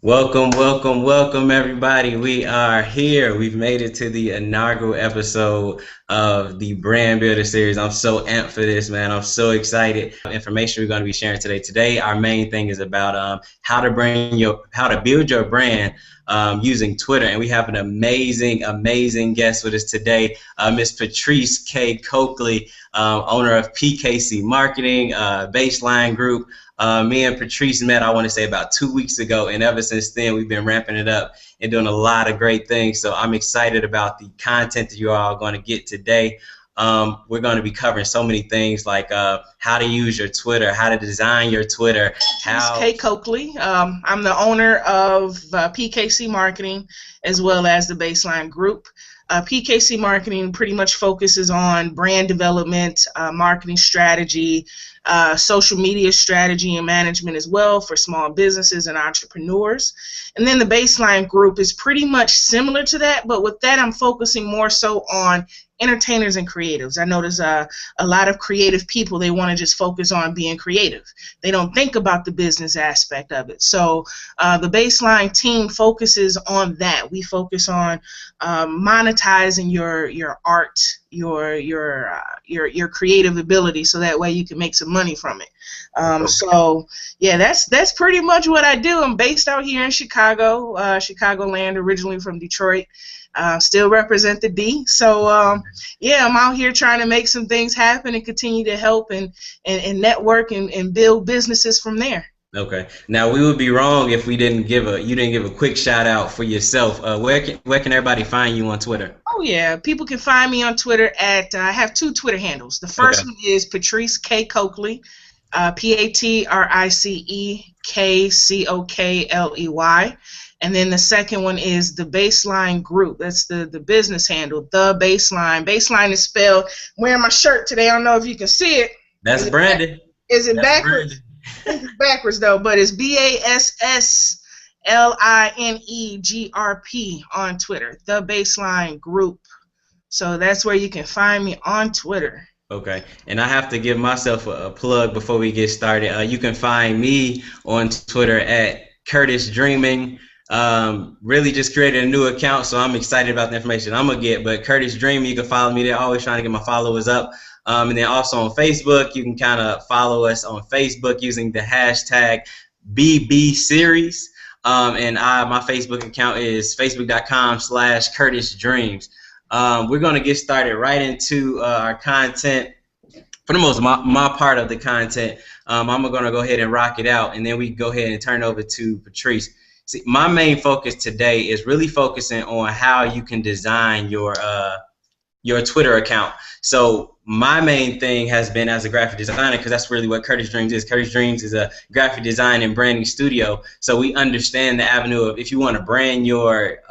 Welcome, welcome, welcome, everybody. We are here. We've made it to the inaugural episode of the Brand Builder series. I'm so amped for this, man. I'm so excited. Information we're going to be sharing today. Today, our main thing is about how to build your brand using Twitter, and we have an amazing, amazing guest with us today, Miss Patrice K. Coakley, owner of PKC Marketing, Baseline Group. Me and Patrice met, I want to say, about 2 weeks ago, and ever since then, we've been ramping it up and doing a lot of great things. So I'm excited about the content that you all are going to get today. We're going to be covering so many things like how to use your Twitter, how to design your Twitter. Kay Coakley. I'm the owner of PKC Marketing as well as the Baseline Group. PKC Marketing pretty much focuses on brand development, marketing strategy, social media strategy and management as well for small businesses and entrepreneurs. And then the Baseline Group is pretty much similar to that, but with that I'm focusing more so on entertainers and creatives. I notice a lot of creative people, they want to just focus on being creative. They don't think about the business aspect of it. So the Baseline team focuses on that. We focus on monetizing your art, your creative ability, so that way you can make some money from it. So yeah, that's pretty much what I do. I'm based out here in Chicago, Chicagoland, originally from Detroit. Still represent the D. So yeah, I'm out here trying to make some things happen and continue to help and network and build businesses from there. Okay. Now we would be wrong if you didn't give a quick shout out for yourself. Where can everybody find you on Twitter? Oh yeah, people can find me on Twitter at I have two Twitter handles. The first one is Patrice K. Coakley, PatriceKCokley. And then the second one is the Baseline Group. That's the business handle, the Baseline. Baseline is spelled. I'm wearing my shirt today. I don't know if you can see it. That's branded. Is it backwards? It's backwards though, but it's BASSLINEGRP on Twitter. The Baseline Group. So that's where you can find me on Twitter. Okay, and I have to give myself a plug before we get started. You can find me on Twitter at Curtis Dreaming. Really just created a new account, so I'm excited about the information I'm gonna get. But Curtis Dreaming, you can follow me there. Always trying to get my followers up. And then also on Facebook, you can kind of follow us on Facebook using the hashtag BB Series. And my Facebook account is facebook.com/Curtis Dreams. We're gonna get started right into our content. For the most, my part of the content, I'm gonna go ahead and rock it out, and then we go ahead and turn over to Patrice. See, my main focus today is really focusing on how you can design your Twitter account. So my main thing has been as a graphic designer, because that's really what Curtis Dreams is. Curtis Dreams is a graphic design and branding studio. So we understand the avenue of, if you want to brand your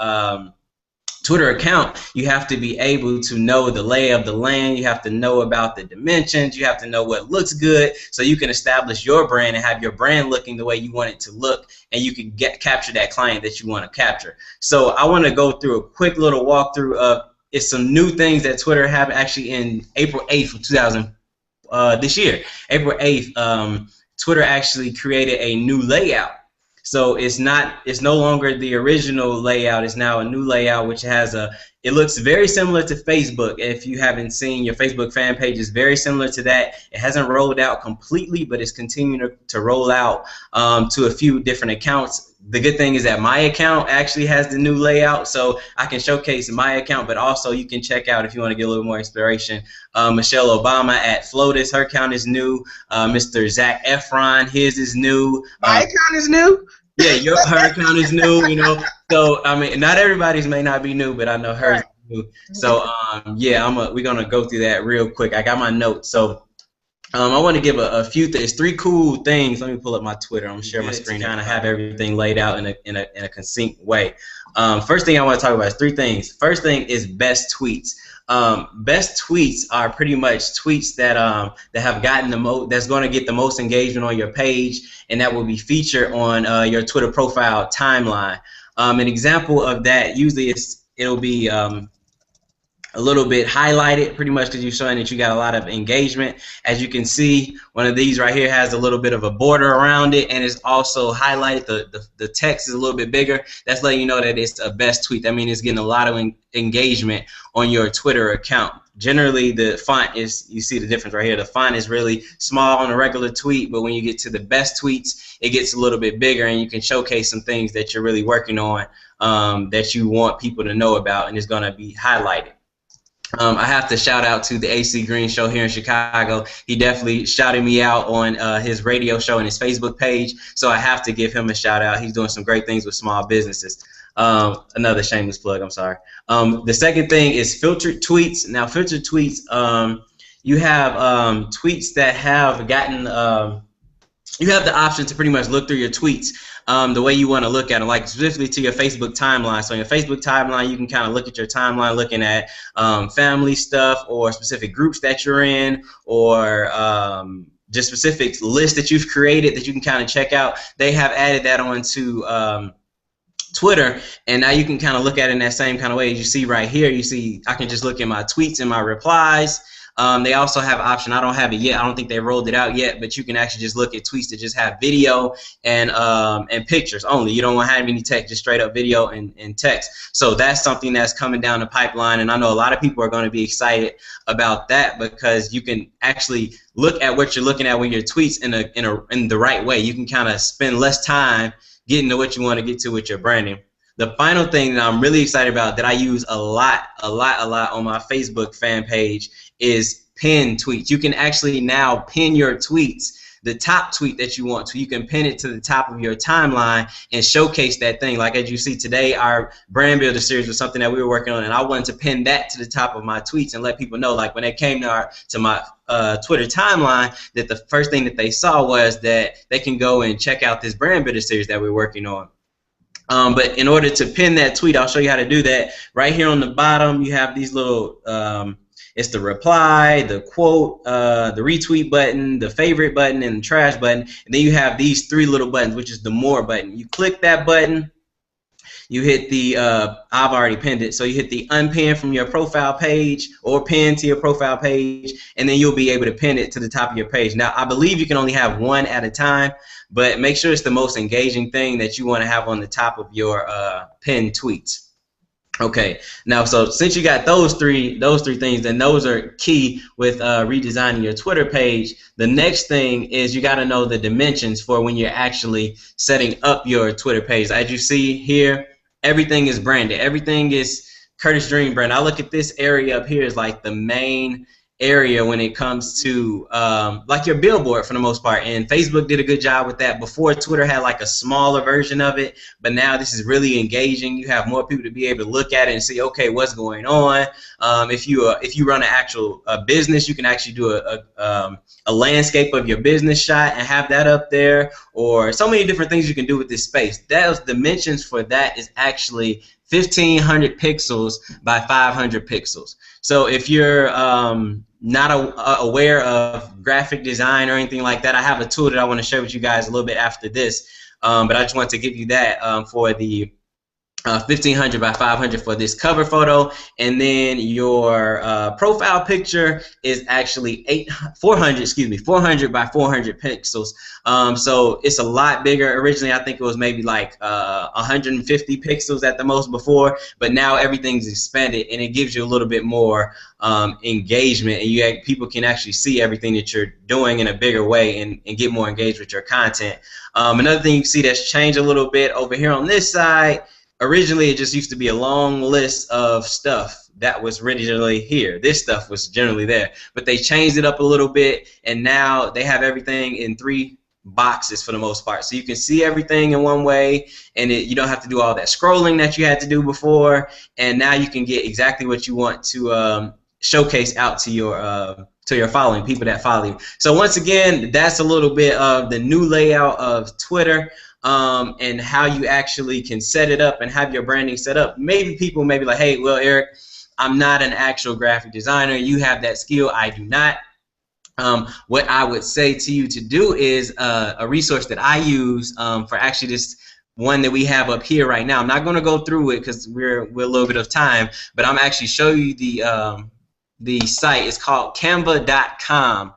Twitter account, you have to be able to know the lay of the land. You have to know about the dimensions. You have to know what looks good, so you can establish your brand and have your brand looking the way you want it to look, and you can capture that client that you want to capture. So I want to go through a quick little walkthrough of some new things that Twitter have actually in April 8th of 2000 this year. April 8th, Twitter actually created a new layout. So it's no longer the original layout. It's now a new layout, which it looks very similar to Facebook. If you haven't seen, your Facebook fan page is very similar to that. It hasn't rolled out completely, but it's continuing to roll out to a few different accounts. The good thing is that my account actually has the new layout, so I can showcase my account, but also you can check out, if you want to get a little more inspiration, Michelle Obama at Flotus, her account is new. Mr. Zac Efron, his is new. My account is new? Yeah, her account is new, you know. So I mean, not everybody's may not be new, but I know hers is new. So yeah, we're gonna go through that real quick. I got my notes. So I want to give a few things, three cool things. Let me pull up my Twitter. I'm share my screen, kind of have everything laid out in a succinct way. First thing I want to talk about is three things. First thing is best tweets. Best tweets are pretty much tweets that have gotten that's going to get the most engagement on your page, and that will be featured on your Twitter profile timeline. An example of that, usually it'll be a little bit highlighted, pretty much because you're showing that you got a lot of engagement. As you can see, one of these right here has a little bit of a border around it, and it's also highlighted. The text is a little bit bigger. That's letting you know that it's a best tweet. That means it's getting a lot of engagement on your Twitter account. Generally, the font is, you see the difference right here. The font is really small on a regular tweet, but when you get to the best tweets, it gets a little bit bigger, and you can showcase some things that you're really working on, that you want people to know about, and it's going to be highlighted. I have to shout out to the AC Green Show here in Chicago. He definitely shouted me out on his radio show and his Facebook page, so I have to give him a shout out. He's doing some great things with small businesses. Another shameless plug, I'm sorry. The second thing is filtered tweets. Now, filtered tweets, you have tweets that have gotten, you have the option to pretty much look through your tweets the way you want to look at them, like specifically to your Facebook timeline. So in your Facebook timeline, you can kind of look at your timeline looking at family stuff or specific groups that you're in, or just specific lists that you've created that you can kind of check out. They have added that onto Twitter, and now you can kind of look at it in that same kind of way as you see right here. You see I can just look at my tweets and my replies. They also have an option, I don't have it yet, I don't think they rolled it out yet, but you can actually just look at tweets that just have video and pictures only. You don't want to have any text, just straight up video and text. So that's something that's coming down the pipeline, and I know a lot of people are going to be excited about that, because you can actually look at what you're looking at when your tweets in the right way. You can kind of spend less time getting to what you want to get to with your branding. The final thing that I'm really excited about, that I use a lot on my Facebook fan page, is pin tweets. You can actually now pin your tweets, the top tweet that you want to. You can pin it to the top of your timeline and showcase that thing. Like as you see today, our brand builder series was something that we were working on, and I wanted to pin that to the top of my tweets and let people know, like when they came to my Twitter timeline, that the first thing that they saw was that they can go and check out this brand builder series that we're working on. But in order to pin that tweet, I'll show you how to do that. Right here on the bottom, you have these little, it's the reply, the quote, the retweet button, the favorite button, and the trash button. And then you have these three little buttons, which is the more button. You click that button, you hit the, I've already pinned it, so you hit the unpin from your profile page, or pin to your profile page, and then you'll be able to pin it to the top of your page. Now, I believe you can only have one at a time, but make sure it's the most engaging thing that you want to have on the top of your pinned tweets. Okay, now so since you got those three things, then those are key with redesigning your Twitter page. The next thing is you got to know the dimensions for when you're actually setting up your Twitter page. As you see here, everything is branded. Everything is Curtis Dream brand. I look at this area up here as like the main area when it comes to like your billboard for the most part, and Facebook did a good job with that. Before, Twitter had like a smaller version of it, but now this is really engaging. You have more people to be able to look at it and see, okay, what's going on. If you run an actual business, you can actually do a landscape of your business shot and have that up there, or so many different things you can do with this space. Those dimensions for that is actually 1,500 pixels by 500 pixels. So if you're not aware of graphic design or anything like that, I have a tool that I want to share with you guys a little bit after this, but I just want to give you that for the 1,500 by 500 for this cover photo, and then your profile picture is actually 400 by 400 pixels. So it's a lot bigger. Originally, I think it was maybe like 150 pixels at the most before, but now everything's expanded, and it gives you a little bit more engagement, and people can actually see everything that you're doing in a bigger way and get more engaged with your content. Another thing you see that's changed a little bit over here on this side. Originally, it just used to be a long list of stuff that was originally here. This stuff was generally there, but they changed it up a little bit, and now they have everything in 3 boxes for the most part. So you can see everything in one way, and you don't have to do all that scrolling that you had to do before, and now you can get exactly what you want to showcase out to your following, people that follow you. So once again, that's a little bit of the new layout of Twitter. And how you actually can set it up and have your branding set up. Maybe people may be like, hey, well, Eric, I'm not an actual graphic designer. You have that skill. I do not. What I would say to you to do is a resource that I use for actually just one that we have up here right now. I'm not going to go through it because we're a little bit of time, but I'm actually show you the site. It's called Canva.com.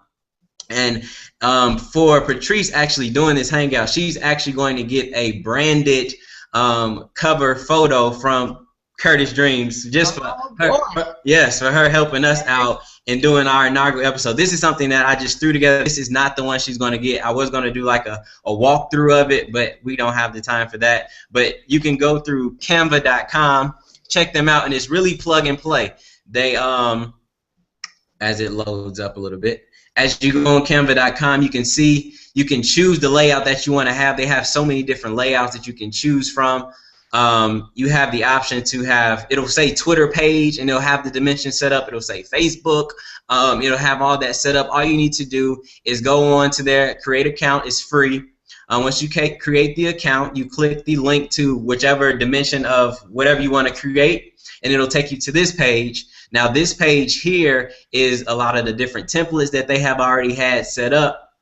And for Patrice actually doing this hangout, she's actually going to get a branded cover photo from Curtis Dreams, just for her, yes, for her helping us out in doing our inaugural episode. This is something that I just threw together. This is not the one she's going to get. I was going to do like a walkthrough of it, but we don't have the time for that. But you can go through Canva.com, check them out, and it's really plug and play. They as it loads up a little bit. As you go on Canva.com, you can see, you can choose the layout that you want to have. They have so many different layouts that you can choose from. You have the option to have, it'll say Twitter page, and it'll have the dimension set up. It'll say Facebook. It'll have all that set up. All you need to do is go on to their create account. It's free. Once you create the account, you click the link to whichever dimension of whatever you want to create, and it'll take you to this page. Now this page here is a lot of the different templates that they have already had set up.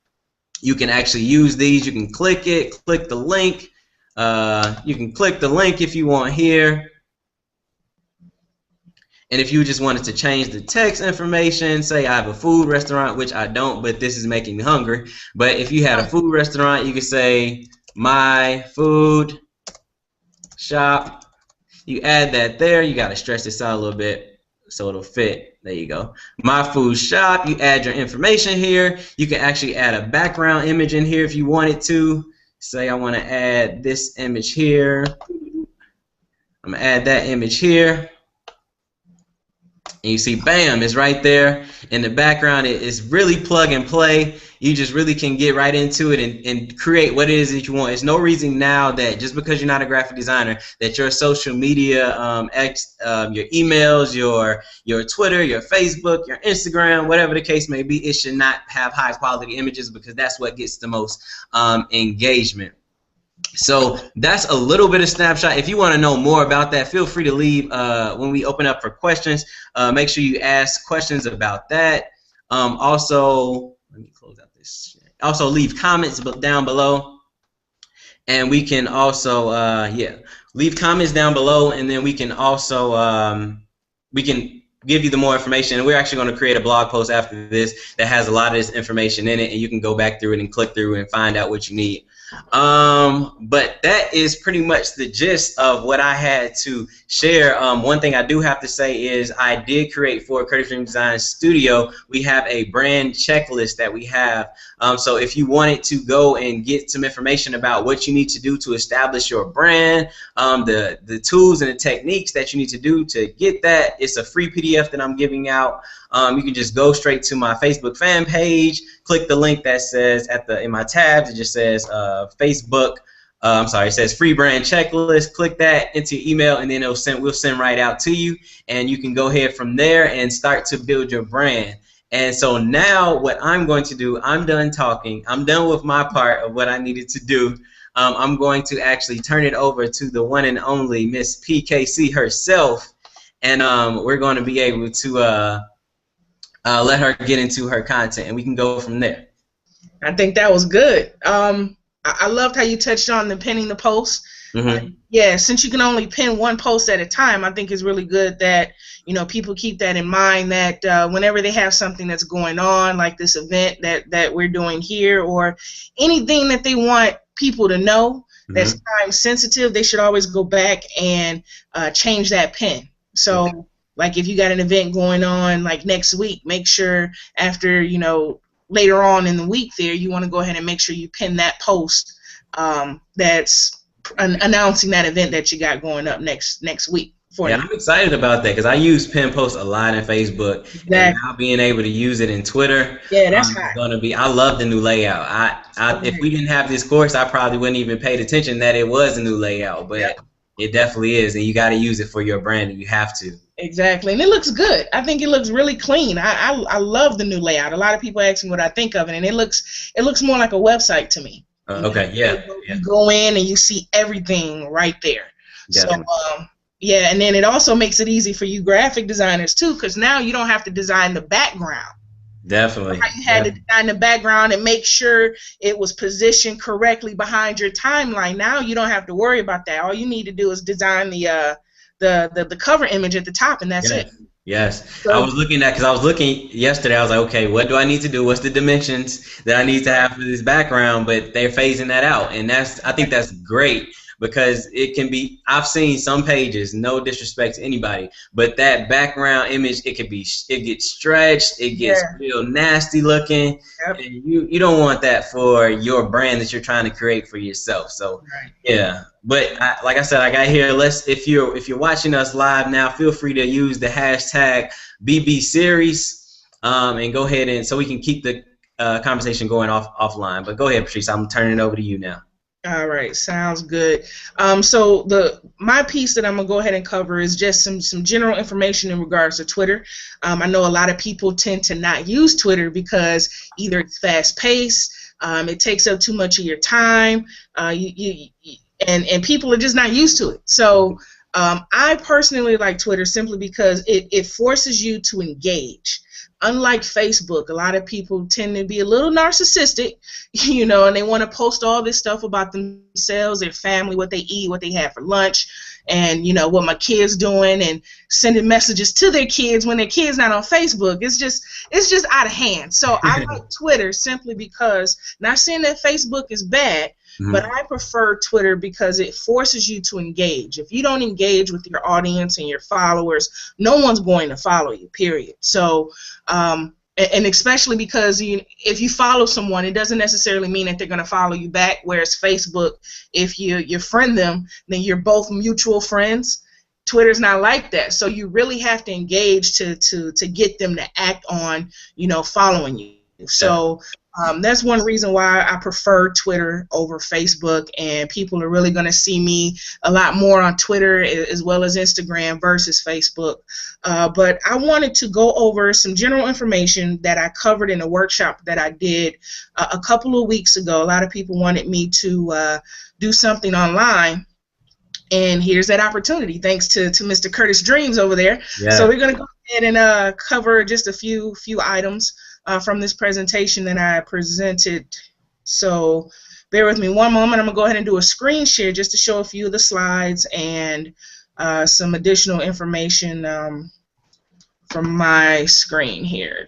You can actually use these. You can click it, click the link. You can click the link if you want here. And if you just wanted to change the text information, say I have a food restaurant, which I don't, but this is making me hungry. But if you had a food restaurant, you could say my food shop. You add that there. You got to stretch this out a little bit so it'll fit. There you go. My food shop. You add your information here. You can actually add a background image in here if you wanted to. Say I want to add this image here. I'm going to add that image here. And you see, bam, it's right there in the background. It is really plug and play. You just really can get right into it and create what it is that you want. There's no reason now that just because you're not a graphic designer that your social media, your emails, your Twitter, your Facebook, your Instagram, whatever the case may be, it should not have high quality images, because that's what gets the most engagement. So that's a little bit of snapshot. If you want to know more about that, feel free to leave when we open up for questions. Make sure you ask questions about that. Also, let me close out this. Also, leave comments down below, and we can also leave comments down below, and then we can also we can give you the more information. And we're actually going to create a blog post after this that has a lot of this information in it, and you can go back through it and click through and find out what you need. But that is pretty much the gist of what I had to share. One thing I do have to say is I did create for Curtis Dream Design Studio. We have a brand checklist that we have. So if you wanted to go and get some information about what you need to do to establish your brand, the tools and the techniques that you need to do to get that, it's a free PDF that I'm giving out. You can just go straight to my Facebook fan page, click the link that says in my tabs, it just says Facebook. I'm sorry, it says free brand checklist. Click that into your email, and then we'll send right out to you, and you can go ahead from there and start to build your brand. And so now what I'm going to do, I'm done talking. I'm done with my part of what I needed to do. I'm going to actually turn it over to the one and only Miss PKC herself, and we're going to be able to let her get into her content, and we can go from there. I think that was good. I loved how you touched on the pinning the post. Mm-hmm. Yeah, since you can only pin one post at a time, I think it's really good that people keep that in mind, that whenever they have something that's going on, like this event that we're doing here, or anything that they want people to know that's time sensitive, they should always go back and change that pin. So like if you got an event going on like next week, make sure after, later on in the week there, you want to go ahead and make sure you pin that post that's announcing that event that you got going up next week. I'm excited about that because I use pin posts a lot in Facebook. Exactly. And now being able to use it in Twitter, that's going to be. I love the new layout. If we didn't have this course, I probably wouldn't even paid attention that it was a new layout, but it definitely is, and you got to use it for your brand, and you have to. Exactly, and it looks good. I think it looks really clean. I love the new layout. A lot of people ask me what I think of it, and it looks more like a website to me. You go in and you see everything right there. Definitely. So and then it also makes it easy for you graphic designers too, because now you don't have to design the background. Definitely. How you had to design the background and make sure it was positioned correctly behind your timeline. Now you don't have to worry about that. All you need to do is design the cover image at the top, and that's it. Yes. I So, was looking at because I was looking yesterday. I was like, okay, what do I need to do? What's the dimensions that I need to have for this background? But they're phasing that out, and I think that's great because it can be. I've seen some pages, no disrespect to anybody, but that background image, it gets stretched, it gets real nasty looking, and you don't want that for your brand that you're trying to create for yourself. So yeah. But like I said, I got here. If you're watching us live now, feel free to use the hashtag BB Series and go ahead and so we can keep the conversation going offline. But go ahead, Patrice. I'm turning it over to you now. All right, sounds good. So my piece that I'm gonna go ahead and cover is just some general information in regards to Twitter. I know a lot of people tend to not use Twitter because either it's fast paced, it takes up too much of your time, and people are just not used to it. So I personally like Twitter simply because it forces you to engage. Unlike Facebook, a lot of people tend to be a little narcissistic, you know, and they want to post all this stuff about themselves, their family, what they eat, what they had for lunch, and, you know, what my kids doing, and sending messages to their kids when their kids not on Facebook. It's just out of hand. So I like Twitter simply because, not saying that Facebook is bad, but I prefer Twitter because it forces you to engage. If you don't engage with your audience and your followers, no one's going to follow you, period. So, and especially because if you follow someone, it doesn't necessarily mean that they're going to follow you back, whereas Facebook, if you friend them, then you're both mutual friends. Twitter's not like that. So you really have to engage to get them to act on, you know, following you. So that's one reason why I prefer Twitter over Facebook, and people are really going to see me a lot more on Twitter as well as Instagram versus Facebook. But I wanted to go over some general information that I covered in a workshop that I did a couple of weeks ago. A lot of people wanted me to do something online, and here's that opportunity thanks to Mr. Curtis Dreams over there. Yeah. So we're going to go ahead and cover just a few items from this presentation that I presented. So bear with me one moment. I'm going to go ahead and do a screen share just to show a few of the slides and some additional information from my screen here.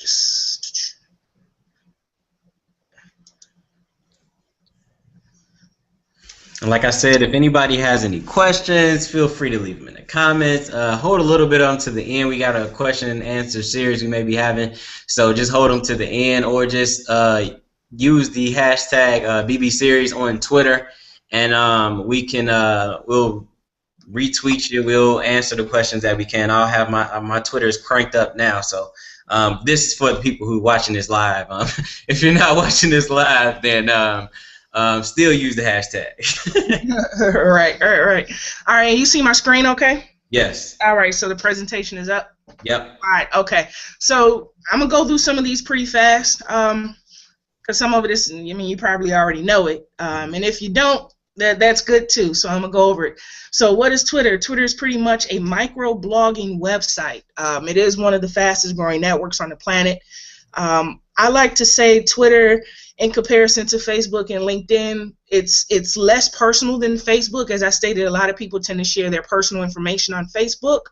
And like I said, if anybody has any questions, feel free to leave them in the comments. Hold a little bit on to the end. We got a question and answer series we may be having, so just hold them to the end, or just use the hashtag BB Series on Twitter, and we can we'll retweet you. We'll answer the questions that we can. I'll have my Twitter is cranked up now, so this is for the people who are watching this live. If you're not watching this live, then still use the hashtag. Right. All right, you see my screen okay? Yes. All right, so the presentation is up? Yep. All right, okay. So I'm going to go through some of these pretty fast because some of it is, I mean, you probably already know it. And if you don't, that's good too, so I'm going to go over it. So what is Twitter? Twitter is pretty much a micro-blogging website. It is one of the fastest growing networks on the planet. I like to say Twitter, in comparison to Facebook and LinkedIn, it's less personal than Facebook. As I stated, a lot of people tend to share their personal information on Facebook,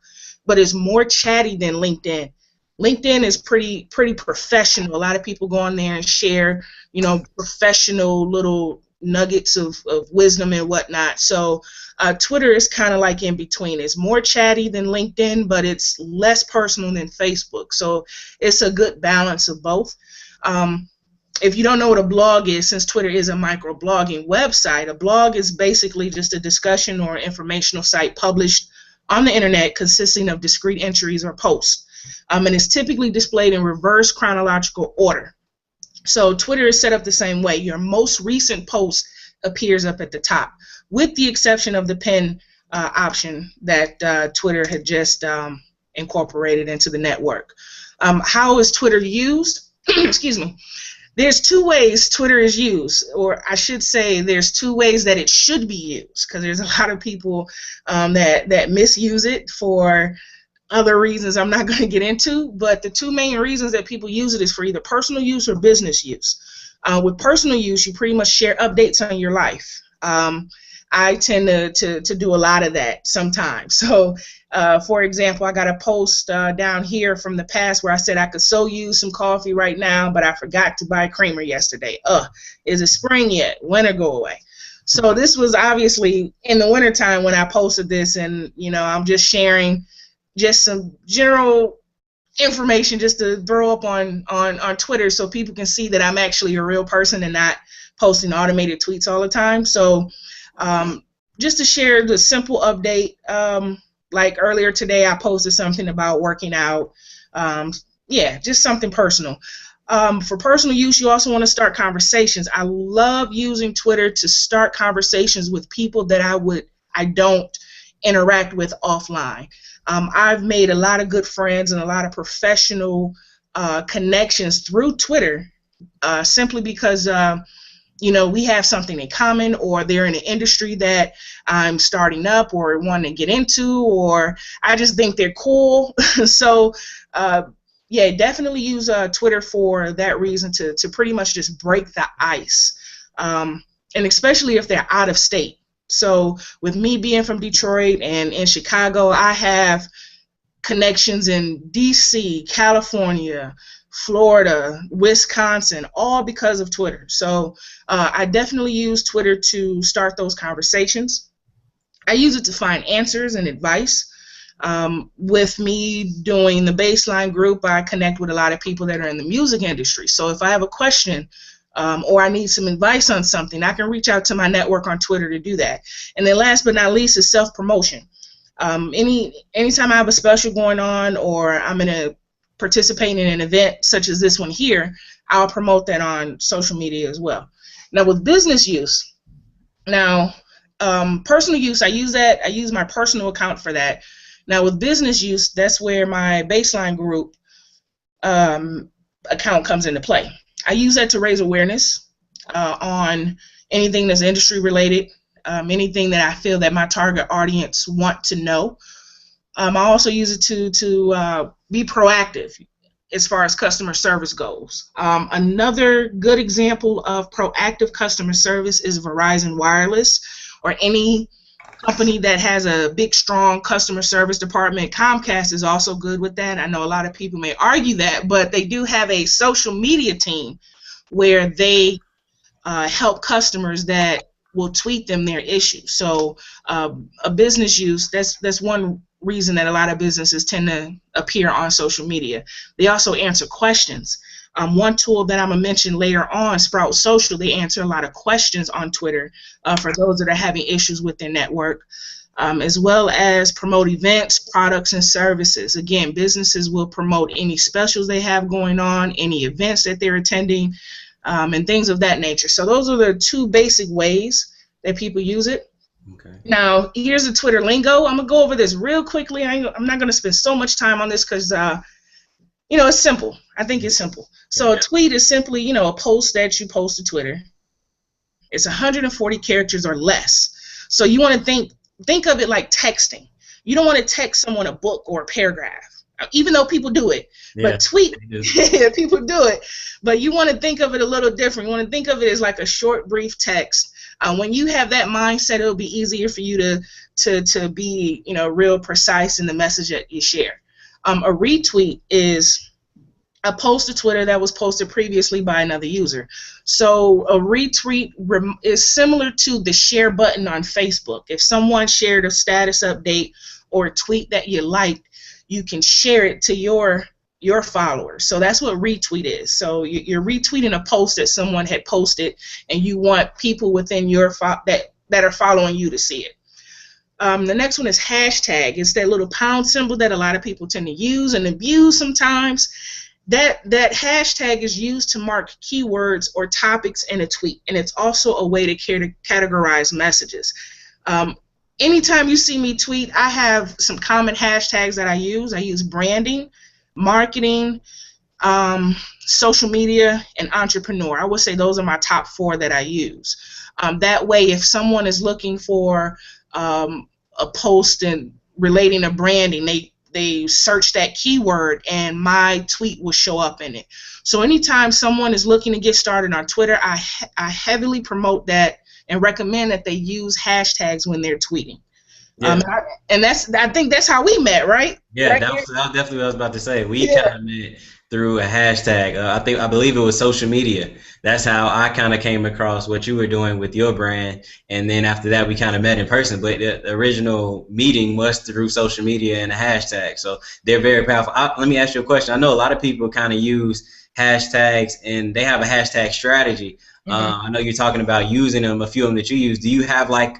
but it's more chatty than LinkedIn. LinkedIn is pretty professional. A lot of people go on there and share, you know, professional little nuggets of wisdom and whatnot. So Twitter is kind of like in between. It's more chatty than LinkedIn, but it's less personal than Facebook. So it's a good balance of both. If you don't know what a blog is, since Twitter is a micro-blogging website, a blog is basically just a discussion or informational site published on the internet consisting of discrete entries or posts. And it's typically displayed in reverse chronological order. So Twitter is set up the same way. Your most recent post appears up at the top, with the exception of the pin option that Twitter had just incorporated into the network. How is Twitter used? Excuse me. There's two ways Twitter is used, or I should say there's two ways that it should be used, because there's a lot of people that misuse it for other reasons I'm not going to get into, but the two main reasons that people use it is for either personal use or business use. With personal use, you pretty much share updates on your life. I tend to do a lot of that sometimes. So, for example, I got a post down here from the past where I said I could so use some coffee right now, but I forgot to buy creamer yesterday. Is it spring yet? Winter go away. So this was obviously in the wintertime when I posted this, and I'm just sharing just some general information just to throw up on Twitter so people can see that I'm actually a real person and not posting automated tweets all the time. So just to share the simple update, like earlier today I posted something about working out. Just something personal. For personal use, you also want to start conversations. I love using Twitter to start conversations with people that I don't interact with offline. I've made a lot of good friends and a lot of professional connections through Twitter simply because we have something in common, or they're in an industry that I'm starting up or want to get into, or I just think they're cool. So definitely use Twitter for that reason, to pretty much just break the ice, and especially if they're out of state. So with me being from Detroit and in Chicago, I have connections in DC, California, Florida, Wisconsin, all because of Twitter. So I definitely use Twitter to start those conversations. I use it to find answers and advice. With me doing the Baseline group, I connect with a lot of people that are in the music industry. So if I have a question or I need some advice on something, I can reach out to my network on Twitter to do that. And then last but not least is self-promotion. Anytime I have a special going on, or I'm participating in an event such as this one here, I'll promote that on social media as well. Now with business use, personal use, I use my personal account for that. Now with business use, that's where my Baseline group account comes into play. I use that to raise awareness on anything that's industry related, anything that I feel that my target audience want to know. I also use it to be proactive as far as customer service goes. Another good example of proactive customer service is Verizon Wireless, or any company that has a big, strong customer service department. Comcast is also good with that. I know a lot of people may argue that, but they do have a social media team where they help customers that will tweet them their issues. So a business use, that's one reason that a lot of businesses tend to appear on social media. They also answer questions. One tool that I'm going to mention later on, Sprout Social, they answer a lot of questions on Twitter for those that are having issues with their network, as well as promote events, products, and services. Again, businesses will promote any specials they have going on, any events that they're attending, and things of that nature. So those are the two basic ways that people use it. Okay. Now, here's the Twitter lingo. I'm going to go over this real quickly. I'm not going to spend so much time on this because it's simple. I think it's simple. So a tweet is simply, a post that you post to Twitter. It's 140 characters or less. So you want to think of it like texting. You don't want to text someone a book or a paragraph, even though people do it. Yeah, but tweet, people do it. But you want to think of it a little different. You want to think of it as like a short, brief text. When you have that mindset, it'll be easier for you to be, real precise in the message that you share. A retweet is a post to Twitter that was posted previously by another user. So a retweet is similar to the share button on Facebook. If someone shared a status update or a tweet that you liked, you can share it to your followers. So that's what retweet is. So you're retweeting a post that someone had posted, and you want people within your that are following you to see it. The next one is hashtag. It's that little pound symbol that a lot of people tend to use and abuse sometimes. That hashtag is used to mark keywords or topics in a tweet, and it's also a way to categorize messages. Anytime you see me tweet, I have some common hashtags that I use. I use branding, marketing, social media, and entrepreneur. I would say those are my top 4 that I use. That way, if someone is looking for a post and relating to branding, they search that keyword and my tweet will show up in it. So anytime someone is looking to get started on Twitter, I heavily promote that and recommend that they use hashtags when they're tweeting. Yeah. And I think that's how we met, right? Yeah, right that was definitely what I was about to say. We Yeah. kind of met through a hashtag. I believe it was social media. That's how I kind of came across what you were doing with your brand, and then after that, we kind of met in person. But the original meeting was through social media and a hashtag. So they're very powerful. Let me ask you a question. I know a lot of people kind of use hashtags, and they have a hashtag strategy. I know you're talking about using them. A few of them that you use. Do you have like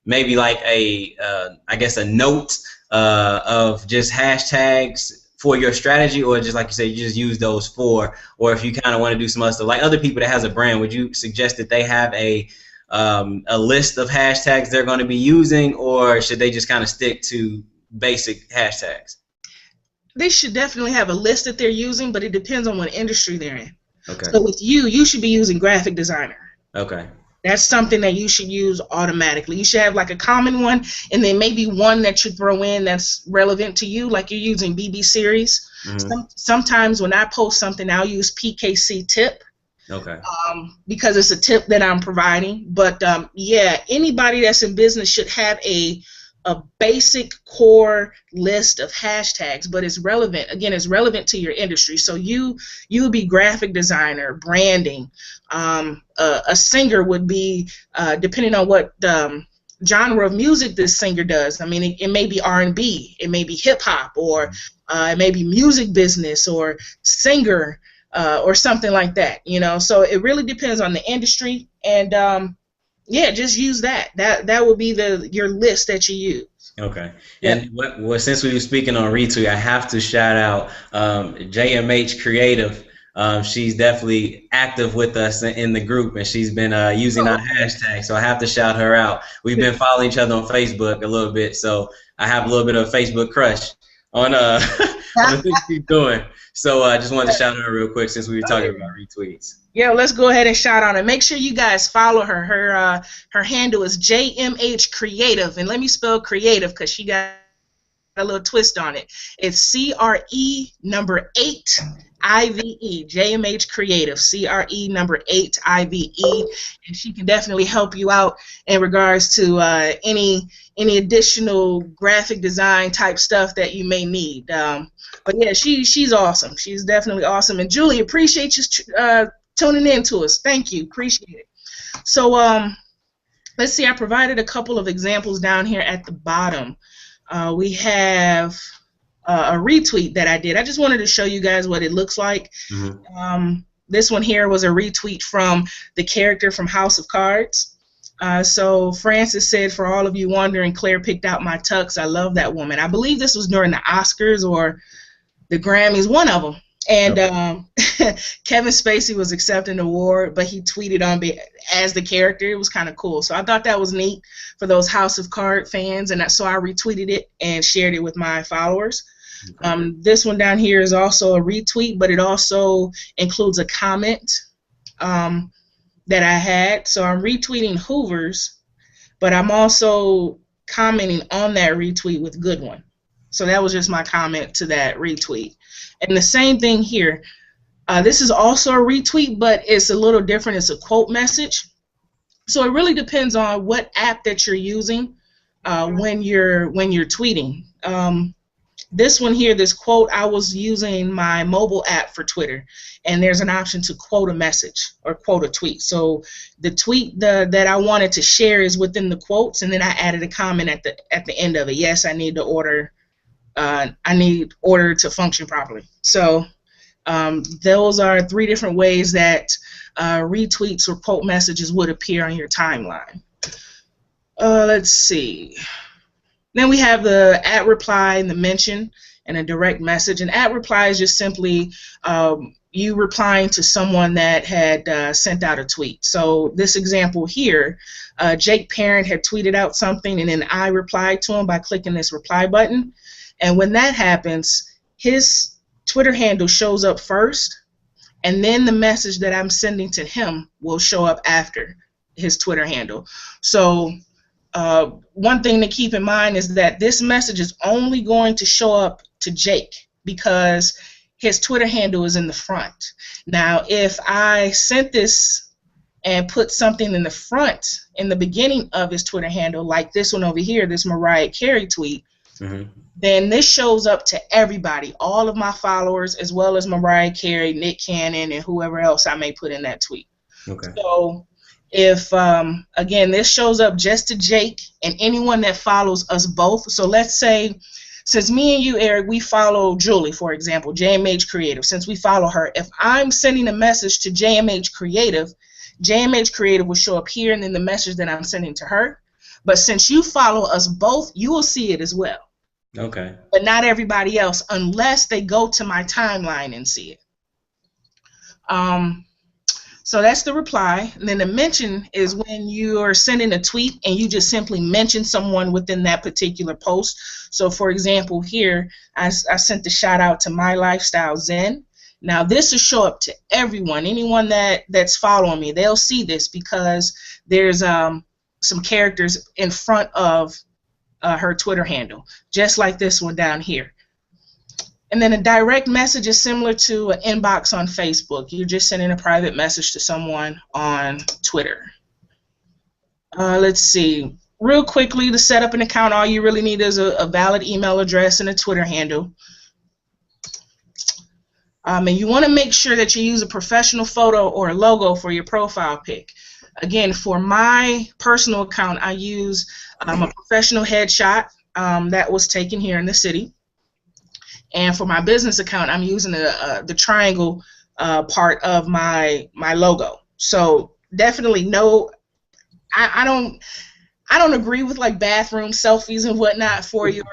maybe like I guess a note of just hashtags for your strategy, or just like you said, you just use those four? Or if you kind of want to do some other stuff, like other people that has a brand, would you suggest that they have a list of hashtags they're going to be using, or should they just kind of stick to basic hashtags? They should definitely have a list that they're using, but it depends on what industry they're in. Okay. So with you should be using graphic designer. Okay. That's something that you should use automatically. You should have like a common one, and then maybe one that you throw in that's relevant to you, like you're using BB Series. Sometimes when I post something, I'll use PKC tip. Okay. Because it's a tip that I'm providing. But yeah, anybody that's in business should have a basic core list of hashtags, but it's relevant. Again, it's relevant to your industry. So you would be graphic designer, branding. A singer would be, depending on what genre of music this singer does. I mean, it may be R&B, it may be hip hop, or it may be music business, or singer, or something like that. You know, so it really depends on the industry. And yeah, just use that. That would be your list that you use. Okay. And since we were speaking on retweet, I have to shout out JMH Creative. She's definitely active with us in the group, and she's been using our hashtag. So I have to shout her out. We've been following each other on Facebook a little bit, so I have a little bit of a Facebook crush on the things she's doing. So I just wanted to shout her real quick since we were talking about retweets. Yeah, let's go ahead and shout out her. Make sure you guys follow her. Her handle is JMH Creative, and let me spell creative because she got a little twist on it. It's CRE number 8 IVE. JMH Creative, CRE number 8 IVE, and she can definitely help you out in regards to any additional graphic design type stuff that you may need. But yeah, she's awesome. She's definitely awesome. And Julie, appreciate you tuning in to us. Thank you. Appreciate it. So let's see. I provided a couple of examples down here at the bottom. We have a retweet that I did. I just wanted to show you guys what it looks like. This one here was a retweet from the character from House of Cards. So Francis said, for all of you wondering, Claire picked out my tux. I love that woman. I believe this was during the Oscars or the Grammys, one of them. And Kevin Spacey was accepting the award, but he tweeted as the character. It was kind of cool. So I thought that was neat for those House of Cards fans, and so I retweeted it and shared it with my followers. This one down here is also a retweet, but it also includes a comment that I had. So I'm retweeting Hoover's, but I'm also commenting on that retweet with Good One. So that was just my comment to that retweet. And the same thing here. This is also a retweet, but it's a little different. It's a quote message. So it really depends on what app that you're using when you're tweeting. This one here, this quote, I was using my mobile app for Twitter, and there's an option to quote a message or quote a tweet. So the tweet that I wanted to share is within the quotes, and then I added a comment at the end of it. Yes, I need order to function properly. So those are 3 different ways that retweets or quote messages would appear on your timeline. Let's see. Then we have the @reply and the mention and a direct message. And @reply is just simply you replying to someone that had sent out a tweet. So this example here, Jake Parent had tweeted out something, and then I replied to him by clicking this reply button. And when that happens, his Twitter handle shows up first, and then the message that I'm sending to him will show up after his Twitter handle. So one thing to keep in mind is that this message is only going to show up to Jake because his Twitter handle is in the front. Now, if I sent this and put something in the front, in the beginning of his Twitter handle, like this one over here, this Mariah Carey tweet, then this shows up to everybody, all of my followers, as well as Mariah Carey, Nick Cannon, and whoever else I may put in that tweet. Okay. So if, again, this shows up just to Jake and anyone that follows us both. So let's say, since me and you, Eric, we follow Julie, for example, JMH Creative. Since we follow her, if I'm sending a message to JMH Creative will show up here and then the message that I'm sending to her. But since you follow us both, you will see it as well. Okay. But not everybody else, unless they go to my timeline and see it. So that's the reply. And then the mention is when you are sending a tweet and you just simply mention someone within that particular post. So for example, here I sent the shout out to My Lifestyle Zen. Now this will show up to everyone, anyone that's following me. They'll see this because there's some characters in front of her Twitter handle, just like this one down here. And then a direct message is similar to an inbox on Facebook. You're just sending a private message to someone on Twitter. Let's see. Real quickly, to set up an account, all you really need is a valid email address and a Twitter handle. And you want to make sure that you use a professional photo or a logo for your profile pic. Again, for my personal account, I use a professional headshot that was taken here in the city. And for my business account, I'm using the triangle part of my logo. So definitely no, I don't agree with like bathroom selfies and whatnot for your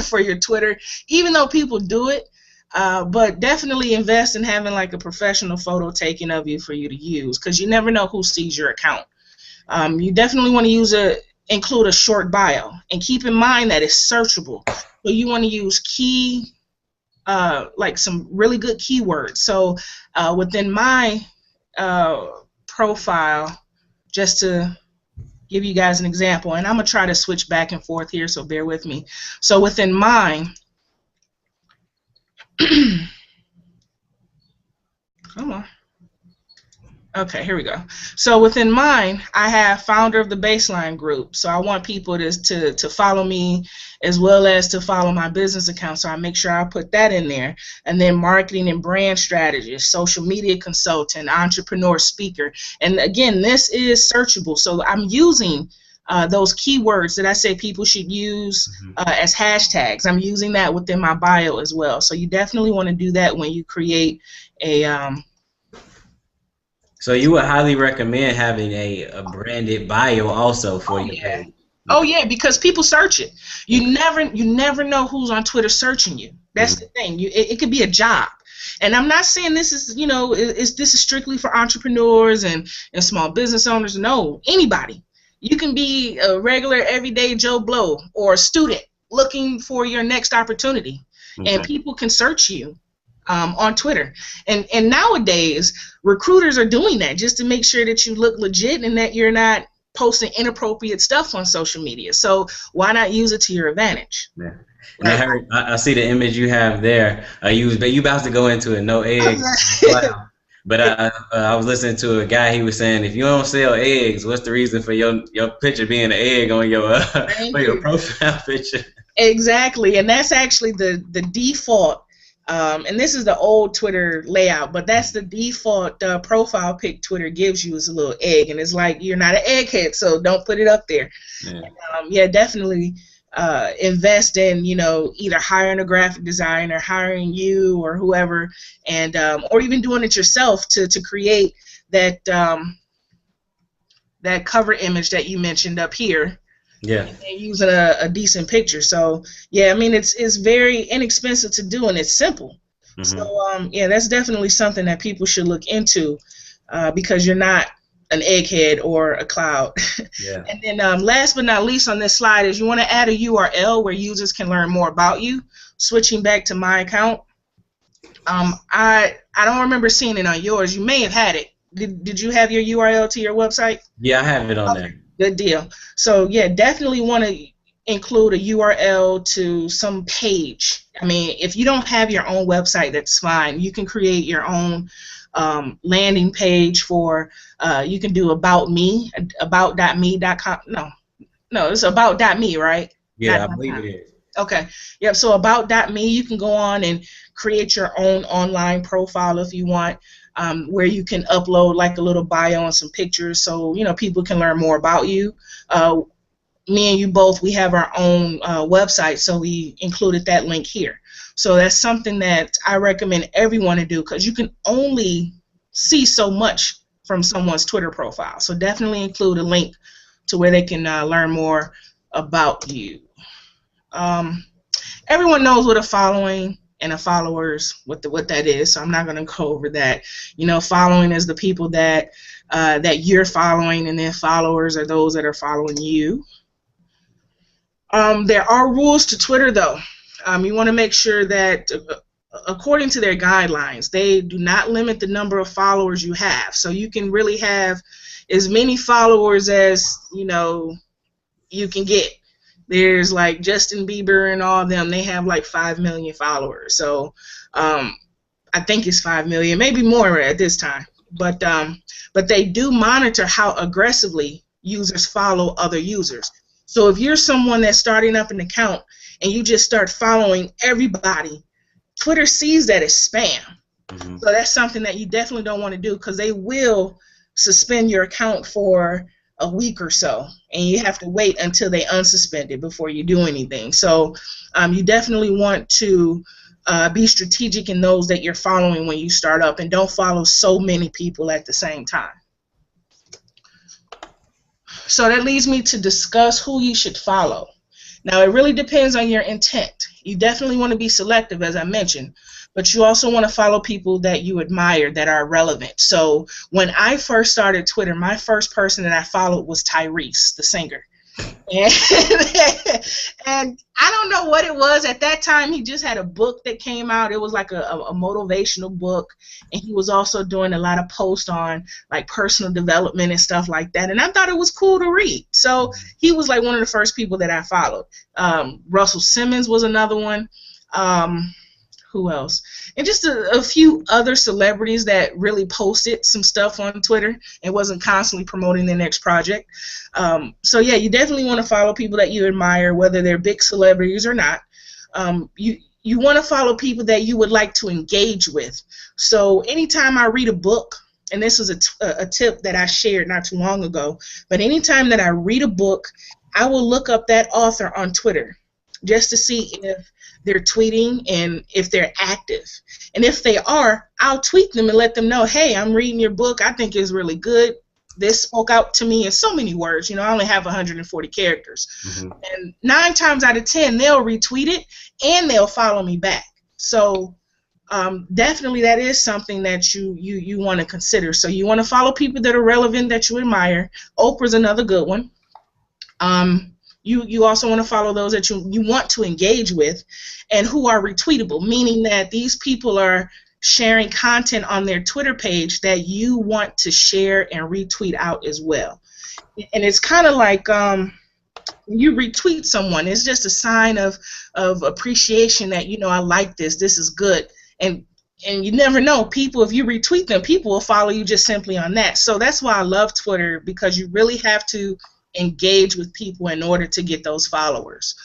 for your Twitter, even though people do it. But definitely invest in having like a professional photo taken of you for you to use, because you never know who sees your account. You definitely want to include a short bio, and keep in mind that it's searchable. So you want to use like some really good keywords. So within my profile, just to give you guys an example, and I'm gonna try to switch back and forth here, so bear with me. So within mine, come on. Okay, here we go. So within mine, I have founder of the Baseline Group. So I want people to follow me as well as to follow my business account. So I make sure I put that in there. And then marketing and brand strategist, social media consultant, entrepreneur, speaker. And again, this is searchable. So I'm using those keywords that I say people should use as hashtags. I'm using that within my bio as well. So you definitely want to do that when you create a So you would highly recommend having a branded bio also for your page. Oh yeah, because people search it. You never know who's on Twitter searching you. That's the thing. It could be a job. And I'm not saying this is, this is strictly for entrepreneurs and small business owners. No, anybody. You can be a regular everyday Joe Blow or a student looking for your next opportunity. Okay. And people can search you on Twitter. And nowadays, recruiters are doing that just to make sure that you look legit and that you're not posting inappropriate stuff on social media. So why not use it to your advantage? Yeah. And I see the image you have there. You about to go into it, no eggs. Wow. But I was listening to a guy. He was saying, if you don't sell eggs, what's the reason for your picture being an egg on your profile picture? Exactly, and that's actually the default. And this is the old Twitter layout, but that's the default profile pic Twitter gives you is a little egg, and it's like you're not an egghead, so don't put it up there. Yeah, yeah, definitely invest in either hiring a graphic designer, hiring you or whoever, and or even doing it yourself to create that that cover image that you mentioned up here. Yeah. And using a decent picture. So yeah, I mean it's very inexpensive to do and it's simple. So yeah, that's definitely something that people should look into because you're not an egghead or a cloud. Yeah. And then last but not least on this slide is you want to add a URL where users can learn more about you. Switching back to my account, I don't remember seeing it on yours. You may have had it. Did you have your URL to your website? Yeah, I have it on there. Good deal. So yeah, definitely want to include a URL to some page. I mean, if you don't have your own website, that's fine. You can create your own landing page for. You can do about me, about.me.com. No, it's about.me, right? Yeah, Not I believe .com. it is. Okay. Yep. So about.me, you can go on and create your own online profile if you want, where you can upload like a little bio and some pictures, so people can learn more about you. Me and you both, we have our own website, so we included that link here. So that's something that I recommend everyone to do, because you can only see so much from someone's Twitter profile. So definitely include a link to where they can learn more about you. Everyone knows what a following and a followers, what that is, so I'm not going to go over that. Following is the people that you're following, and then followers are those that are following you. There are rules to Twitter, though. You want to make sure that, according to their guidelines, they do not limit the number of followers you have. So you can really have as many followers as you can get. There's like Justin Bieber and all of them. They have like 5 million followers. So I think it's 5 million, maybe more at this time. But they do monitor how aggressively users follow other users. So if you're someone that's starting up an account and you just start following everybody, Twitter sees that as spam. Mm-hmm. So that's something that you definitely don't want to do, because they will suspend your account for a week or so, and you have to wait until they unsuspend it before you do anything. So you definitely want to be strategic in those that you're following when you start up, and don't follow so many people at the same time. So that leads me to discuss who you should follow. Now, it really depends on your intent. You definitely want to be selective, as I mentioned, but you also want to follow people that you admire, that are relevant. So when I first started Twitter, my first person that I followed was Tyrese, the singer. And I don't know what it was at that time. He just had a book that came out. It was like a motivational book, and he was also doing a lot of posts on like personal development and stuff like that, and I thought it was cool to read. So he was like one of the first people that I followed. Russell Simmons was another one. Who else? And just a few other celebrities that really posted some stuff on Twitter and wasn't constantly promoting their next project. So yeah, you definitely want to follow people that you admire, whether they're big celebrities or not. You want to follow people that you would like to engage with. So anytime I read a book, and this was a tip that I shared not too long ago, but anytime that I read a book, I will look up that author on Twitter just to see if they're tweeting and if they're active. And if they are, I'll tweet them and let them know, hey, I'm reading your book. I think it's really good. This spoke out to me in so many words. I only have 140 characters. Mm-hmm. And 9 times out of 10, they'll retweet it and they'll follow me back. So definitely that is something that you want to consider. So you want to follow people that are relevant, that you admire. Oprah's another good one. You also want to follow those that you want to engage with and who are retweetable, meaning that these people are sharing content on their Twitter page that you want to share and retweet out as well. And it's kind of like you retweet someone, it's just a sign of appreciation that, I like this is good. And you never know, people, if you retweet them, people will follow you just simply on that. So that's why I love Twitter, because you really have to engage with people in order to get those followers.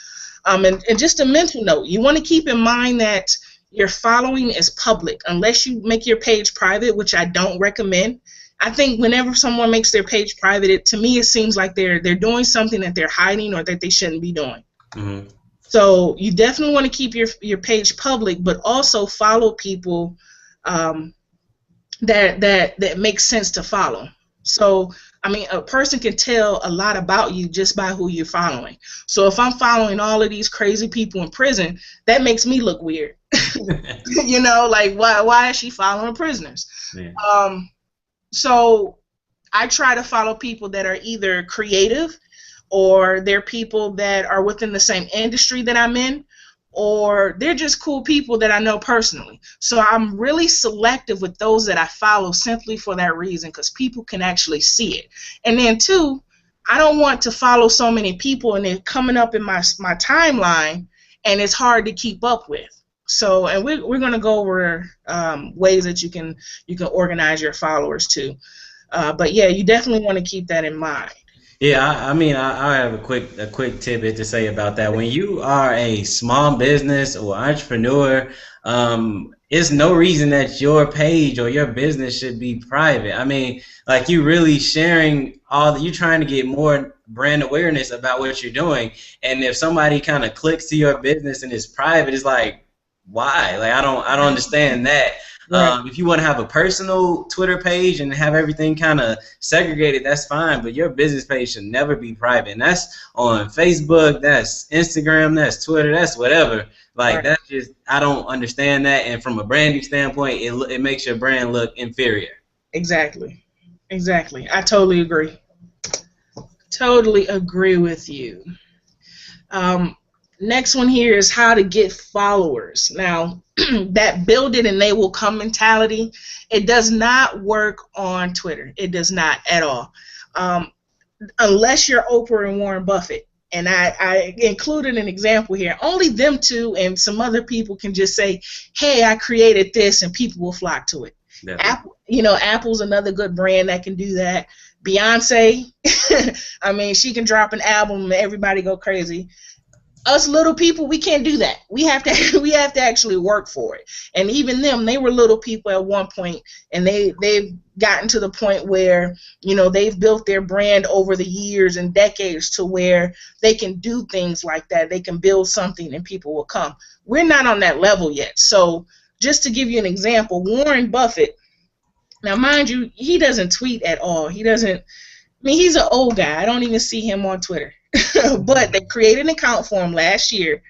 And just a mental note, you want to keep in mind that your following is public unless you make your page private, which I don't recommend. I think whenever someone makes their page private, to me it seems like they're doing something that they're hiding or that they shouldn't be doing. Mm-hmm. So you definitely want to keep your page public, but also follow people that make sense to follow. So a person can tell a lot about you just by who you're following. So if I'm following all of these crazy people in prison, that makes me look weird. Like why is she following prisoners? Yeah. So I try to follow people that are either creative, or they're people that are within the same industry that I'm in, or they're just cool people that I know personally. So I'm really selective with those that I follow simply for that reason, because people can actually see it. And then 2, I don't want to follow so many people and they're coming up in my timeline, and it's hard to keep up with. So, and we're going to go over ways that you can organize your followers too. But yeah, you definitely want to keep that in mind. Yeah, I mean, I have a quick tidbit to say about that. When you are a small business or entrepreneur, it's no reason that your page or your business should be private. I mean, like you really sharing you trying to get more brand awareness about what you're doing, and if somebody kind of clicks to your business and it's private, it's like, why? Like I don't understand that. Right. If you want to have a personal Twitter page and have everything kind of segregated, that's fine, but your business page should never be private. And that's on Facebook, that's Instagram, that's Twitter, that's whatever. Like, Right. that's just, I don't understand that. And from a branding standpoint, it makes your brand look inferior. Exactly. I totally agree. Totally agree with you. Next one here is how to get followers. Now, that build it and they will come mentality, it does not work on Twitter. It does not at all. Unless you're Oprah and Warren Buffett. And I included an example here. Only them two and some other people can just say, hey, I created this, and people will flock to it. Apple, Apple's another good brand that can do that. Beyonce, I mean, she can drop an album and everybody go crazy. Us little people, we can't do that. We have to actually work for it. And even them, they were little people at one point, and they've gotten to the point where they've built their brand over the years and decades to where they can do things like that. They can build something and people will come. We're not on that level yet. So just to give you an example, Warren Buffett. Now, mind you, he doesn't tweet at all. He doesn't. I mean, he's an old guy. I don't even see him on Twitter. But they created an account for him last year,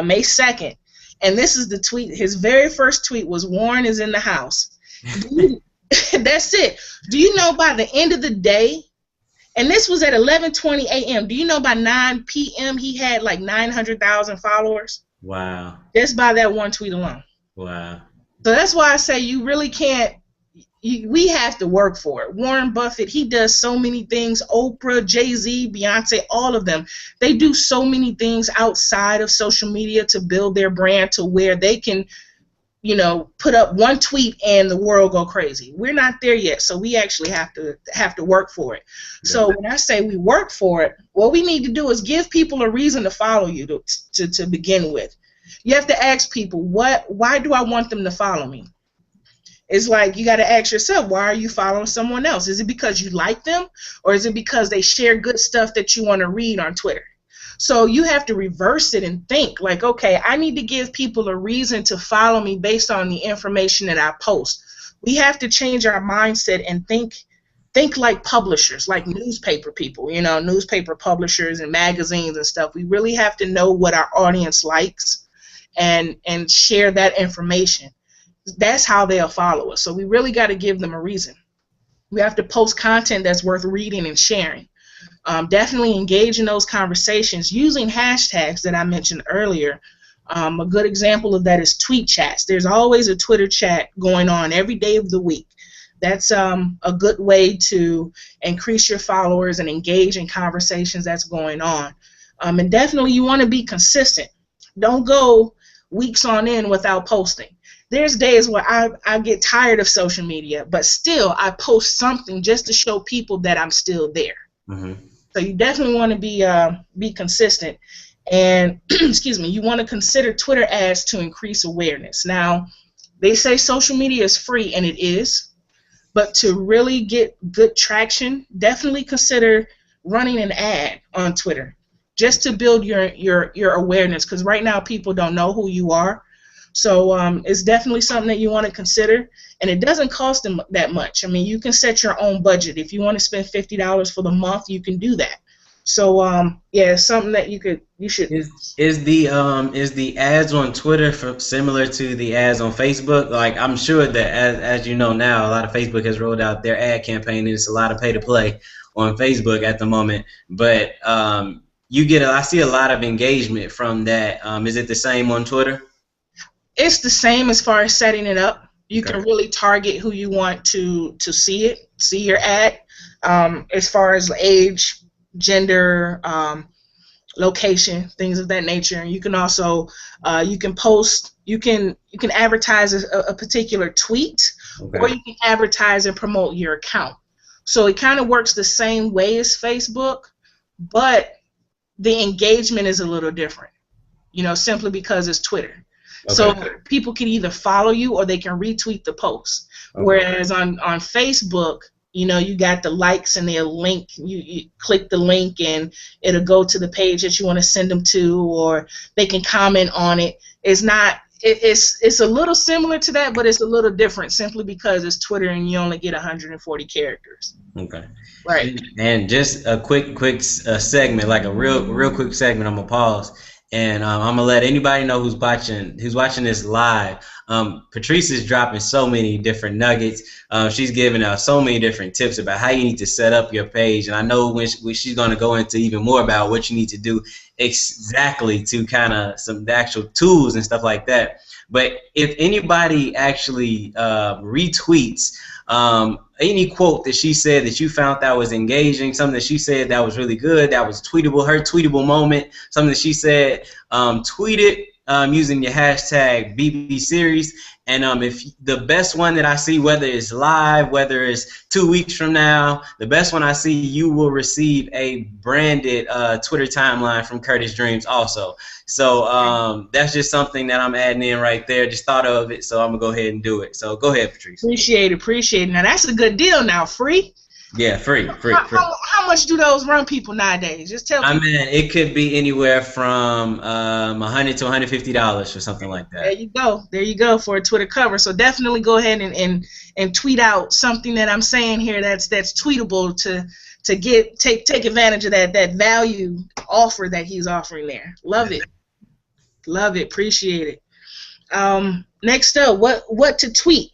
May 2nd, and this is the tweet. His very first tweet was, Warren is in the house. That's it. Do you know by the end of the day, and this was at 11:20 a.m., do you know by 9 p.m. he had like 900,000 followers? Wow. Just by that one tweet alone. Wow. So that's why I say you really can't. We have to work for it. Warren Buffett, he does so many things. Oprah, Jay-Z, Beyonce, all of them. They do so many things outside of social media to build their brand to where they can, put up one tweet and the world go crazy. We're not there yet, so we actually have to work for it. Yeah. So when I say we work for it, what we need to do is give people a reason to follow you to begin with. You have to ask people, why do I want them to follow me? It's like you got to ask yourself, why are you following someone else? Is it because you like them, or is it because they share good stuff that you want to read on Twitter? So you have to reverse it and think like, okay, I need to give people a reason to follow me based on the information that I post. We have to change our mindset and think like publishers, like newspaper people, newspaper publishers and magazines and stuff. We really have to know what our audience likes and share that information. That's how they'll follow us. So we really got to give them a reason. We have to post content that's worth reading and sharing. Definitely engage in those conversations using hashtags that I mentioned earlier. A good example of that is tweet chats. There's always a Twitter chat going on every day of the week. That's a good way to increase your followers and engage in conversations that's going on. And definitely you want to be consistent. Don't go weeks on end without posting. There's days where I get tired of social media, but still I post something just to show people that I'm still there. Mm-hmm. So you definitely want to be consistent. And excuse me, you want to consider Twitter ads to increase awareness. Now, they say social media is free, and it is, but to really get good traction, definitely consider running an ad on Twitter just to build your awareness, because right now people don't know who you are. So it's definitely something that you want to consider, and it doesn't cost them that much. I mean, you can set your own budget. If you want to spend $50 for the month, you can do that. So yeah, it's something that you should. Is the ads on Twitter similar to the ads on Facebook? Like, I'm sure that as you know now, a lot of Facebook has rolled out their ad campaign, and it's a lot of pay to play on Facebook at the moment. But I see a lot of engagement from that. Is it the same on Twitter? It's the same as far as setting it up. You can really target who you want to see your ad. As far as age, gender, location, things of that nature. You can also you can post, you can advertise a particular tweet, or you can advertise and promote your account. So it kind of works the same way as Facebook, but the engagement is a little different, simply because it's Twitter. So people can either follow you or they can retweet the post. Whereas on Facebook, you got the likes and they'll link. You click the link and it'll go to the page that you want to send them to, or they can comment on it. It's not. It's a little similar to that, but it's a little different simply because it's Twitter and you only get 140 characters. Okay. Right. And just a quick segment, like a real quick segment. I'm gonna pause. And I'm gonna let anybody know who's watching this live. Patrice is dropping so many different nuggets. She's giving out so many different tips about how you need to set up your page. And I know when she's gonna go into even more about what you need to do exactly to kind of the actual tools and stuff like that. But if anybody actually retweets any quote that she said that you found that was engaging, something that she said that was really good, that was tweetable, her tweetable moment, something that she said, tweet it using your hashtag BB Series. And if the best one that I see, whether it's live, whether it's 2 weeks from now, the best one I see, you will receive a branded Twitter timeline from Curtis Dreams also. So that's just something that I'm adding in right there. Just thought of it, so I'm gonna go ahead and do it. So go ahead, Patrice. Appreciate it. Now that's a good deal. Now free. Yeah, free. How much do those run people nowadays? Just tell me. I mean, it could be anywhere from $100 to $150 or something like that. There you go for a Twitter cover. So definitely go ahead and tweet out something that I'm saying here that's tweetable to take advantage of that value offer that he's offering there. Love it. Appreciate it. Next up, what to tweet?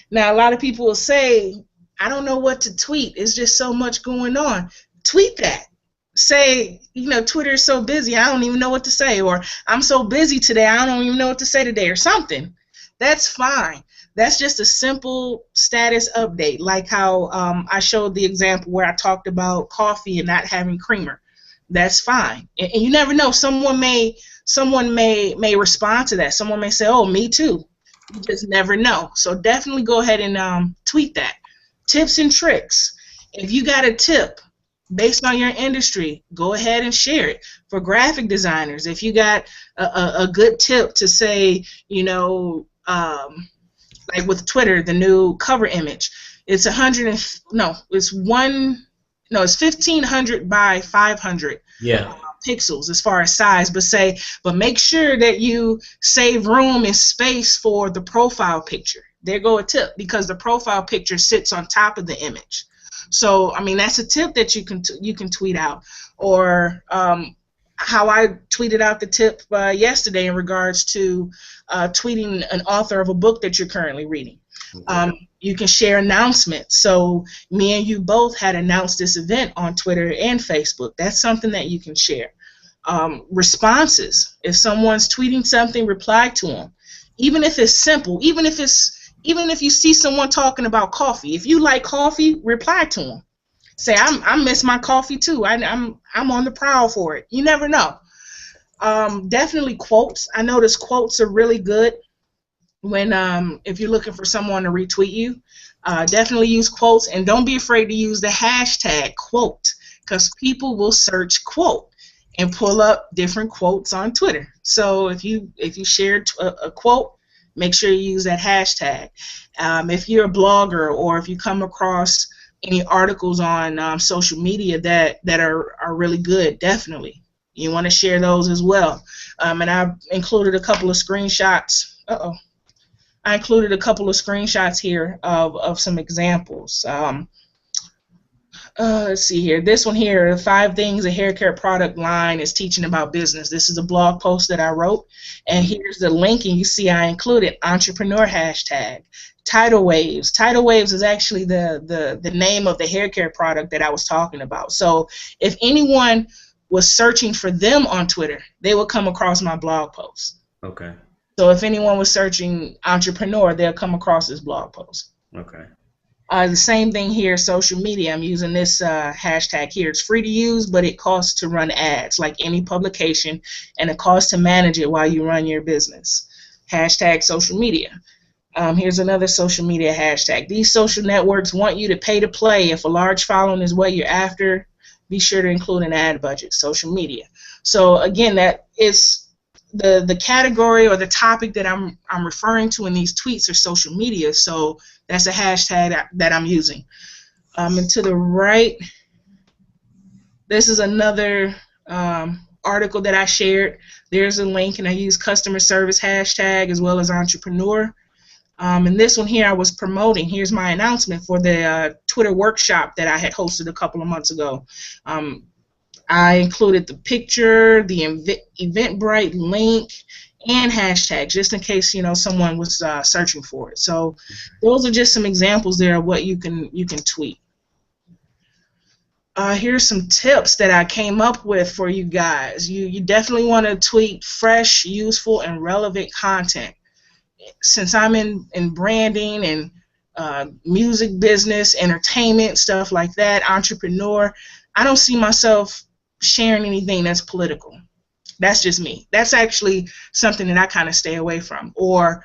Now a lot of people will say, I don't know what to tweet. It's just so much going on. Tweet that. Say, Twitter is so busy, I don't even know what to say. Or I'm so busy today, I don't even know what to say today, or something. That's fine. That's just a simple status update, like how I showed the example where I talked about coffee and not having creamer. That's fine. And you never know. Someone may respond to that. Someone may say, oh, me too. You just never know. So definitely go ahead and tweet that. Tips and tricks. If you got a tip based on your industry, go ahead and share it. For graphic designers, if you got a good tip to say, like with Twitter, the new cover image, it's 1500 by 500 pixels as far as size, but make sure that you save room and space for the profile picture. There go a tip, because the profile picture sits on top of the image. So I mean, that's a tip that you can tweet out. Or how I tweeted out the tip yesterday in regards to tweeting an author of a book that you're currently reading. You can share announcements. So me and you both had announced this event on Twitter and Facebook. That's something that you can share. Responses. If someone's tweeting something, reply to them. Even if it's simple, even if you see someone talking about coffee, if you like coffee, reply to them. Say, I miss my coffee too. I'm on the prowl for it. You never know. Definitely quotes. I notice quotes are really good when if you're looking for someone to retweet you. Definitely use quotes, and don't be afraid to use the hashtag quote, because people will search quote and pull up different quotes on Twitter. So if you share a quote, make sure you use that hashtag. If you're a blogger, or if you come across any articles on social media that are really good, definitely you want to share those as well. And I've included a couple of screenshots. I included a couple of screenshots here of some examples. Let's see here. This one here, 5 things a hair care product line is teaching about business. This is a blog post that I wrote, and here's the link, and you see I included entrepreneur hashtag. Tidal Waves. Tidal Waves is actually the name of the hair care product that I was talking about. So if anyone was searching for them on Twitter, they would come across my blog post. Okay. So if anyone was searching entrepreneur, they'll come across this blog post. Okay. The same thing here, social media. I'm using this hashtag here. It's free to use, but it costs to run ads like any publication, and it costs to manage it while you run your business. Hashtag social media. Here's another social media hashtag. These social networks want you to pay to play. If a large following is what you're after, be sure to include an ad budget. Social media. So again, that is the category or the topic that I'm referring to in these tweets are social media. So that's a hashtag that I'm using. And to the right, this is another article that I shared. There's a link, and I use customer service hashtag as well as entrepreneur. And this one here I was promoting. Here's my announcement for the Twitter workshop that I had hosted a couple of months ago. I included the picture, the Eventbrite link, and hashtags, just in case someone was searching for it. So those are just some examples there of what you can tweet. Here's some tips that I came up with for you guys. You definitely want to tweet fresh, useful, and relevant content. Since I'm in branding and music business, entertainment, stuff like that, entrepreneur, I don't see myself sharing anything that's political. That's just me. That's actually something that I kind of stay away from. Or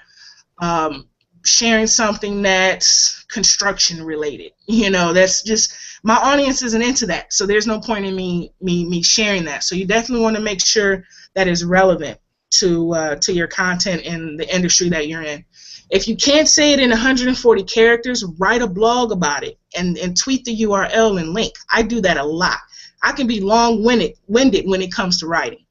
sharing something that's construction related. That's just, my audience isn't into that, so there's no point in me sharing that. So you definitely want to make sure that is relevant to your content in the industry that you're in. If you can't say it in 140 characters, write a blog about it and tweet the URL and link. I do that a lot. I can be long-winded when it comes to writing.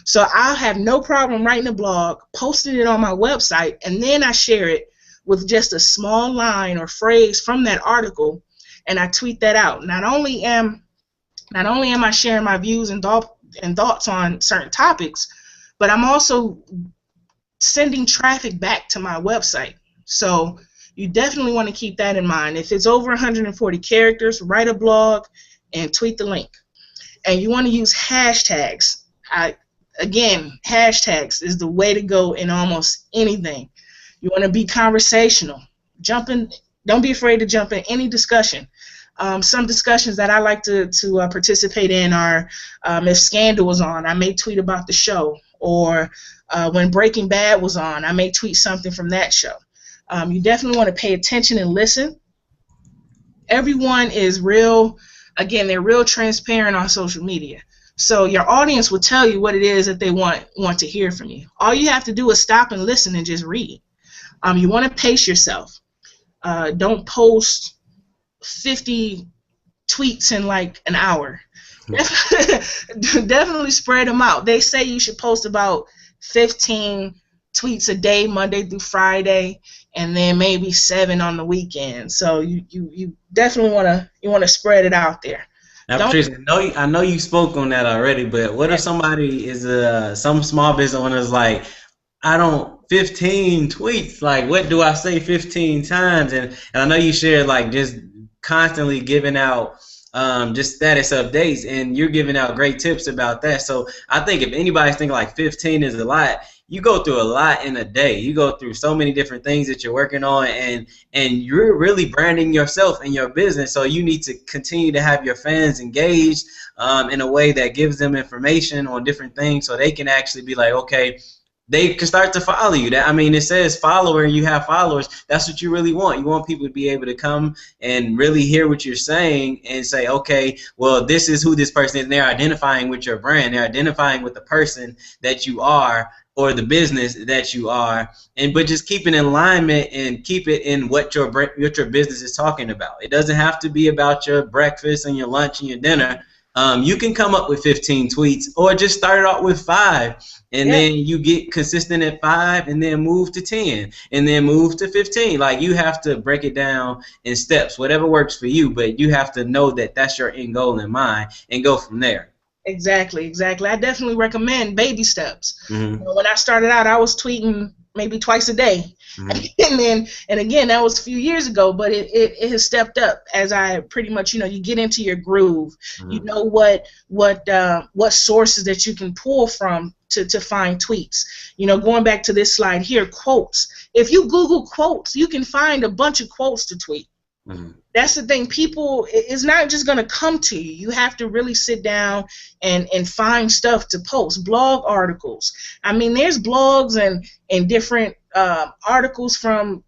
So I'll have no problem writing a blog, posting it on my website, and then I share it with just a small line or phrase from that article, and I tweet that out. Not only am I sharing my views and thoughts on certain topics, but I'm also sending traffic back to my website. So you definitely want to keep that in mind. If it's over 140 characters, write a blog and tweet the link. And you want to use hashtags. Again, hashtags is the way to go in almost anything. You want to be conversational. Don't be afraid to jump in any discussion. Some discussions that I like to participate in are if Scandal was on, I may tweet about the show. Or when Breaking Bad was on, I may tweet something from that show. You definitely want to pay attention and listen. Everyone is real. Again, they're real transparent on social media. So your audience will tell you what it is that they want to hear from you. All you have to do is stop and listen and just read. You want to pace yourself. Don't post 50 tweets in like an hour. Definitely spread them out. They say you should post about 15 tweets a day, Monday through Friday, and then maybe 7 on the weekend. So you definitely want to spread it out there. Now, Patrice, I know you spoke on that already, but what if somebody is some small business owner is like, 15 tweets, like what do I say 15 times? And I know you shared like just constantly giving out just status updates, and you're giving out great tips about that. So I think if anybody's thinking like 15 is a lot, you go through a lot in a day. You go through so many different things that you're working on, and you're really branding yourself and your business. So you need to continue to have your fans engaged in a way that gives them information on different things, so they can actually be like, okay, they can start to follow you. It says follower, and you have followers. That's what you really want. You want people to be able to come and really hear what you're saying and say, okay, well, this is who this person is. And they're identifying with your brand. They're identifying with the person that you are or the business that you are. But just keep it in alignment and keep it in what your business is talking about. It doesn't have to be about your breakfast and your lunch and your dinner. You can come up with 15 tweets, or just start it off with 5, and then you get consistent at 5, and then move to 10, and then move to 15. Like, you have to break it down in steps, whatever works for you, but you have to know that that's your end goal in mind and go from there. Exactly. I definitely recommend baby steps. Mm-hmm. When I started out, I was tweeting maybe twice a day. Mm-hmm. and again, that was a few years ago, but it has stepped up as I pretty much, you get into your groove. Mm-hmm. You know what sources that you can pull from to find tweets. Going back to this slide here, quotes. If you Google quotes, you can find a bunch of quotes to tweet. Mhm. That's the thing. People, it's not just going to come to you. You have to really sit down and find stuff to post. Blog articles. I mean, there's blogs and different articles from,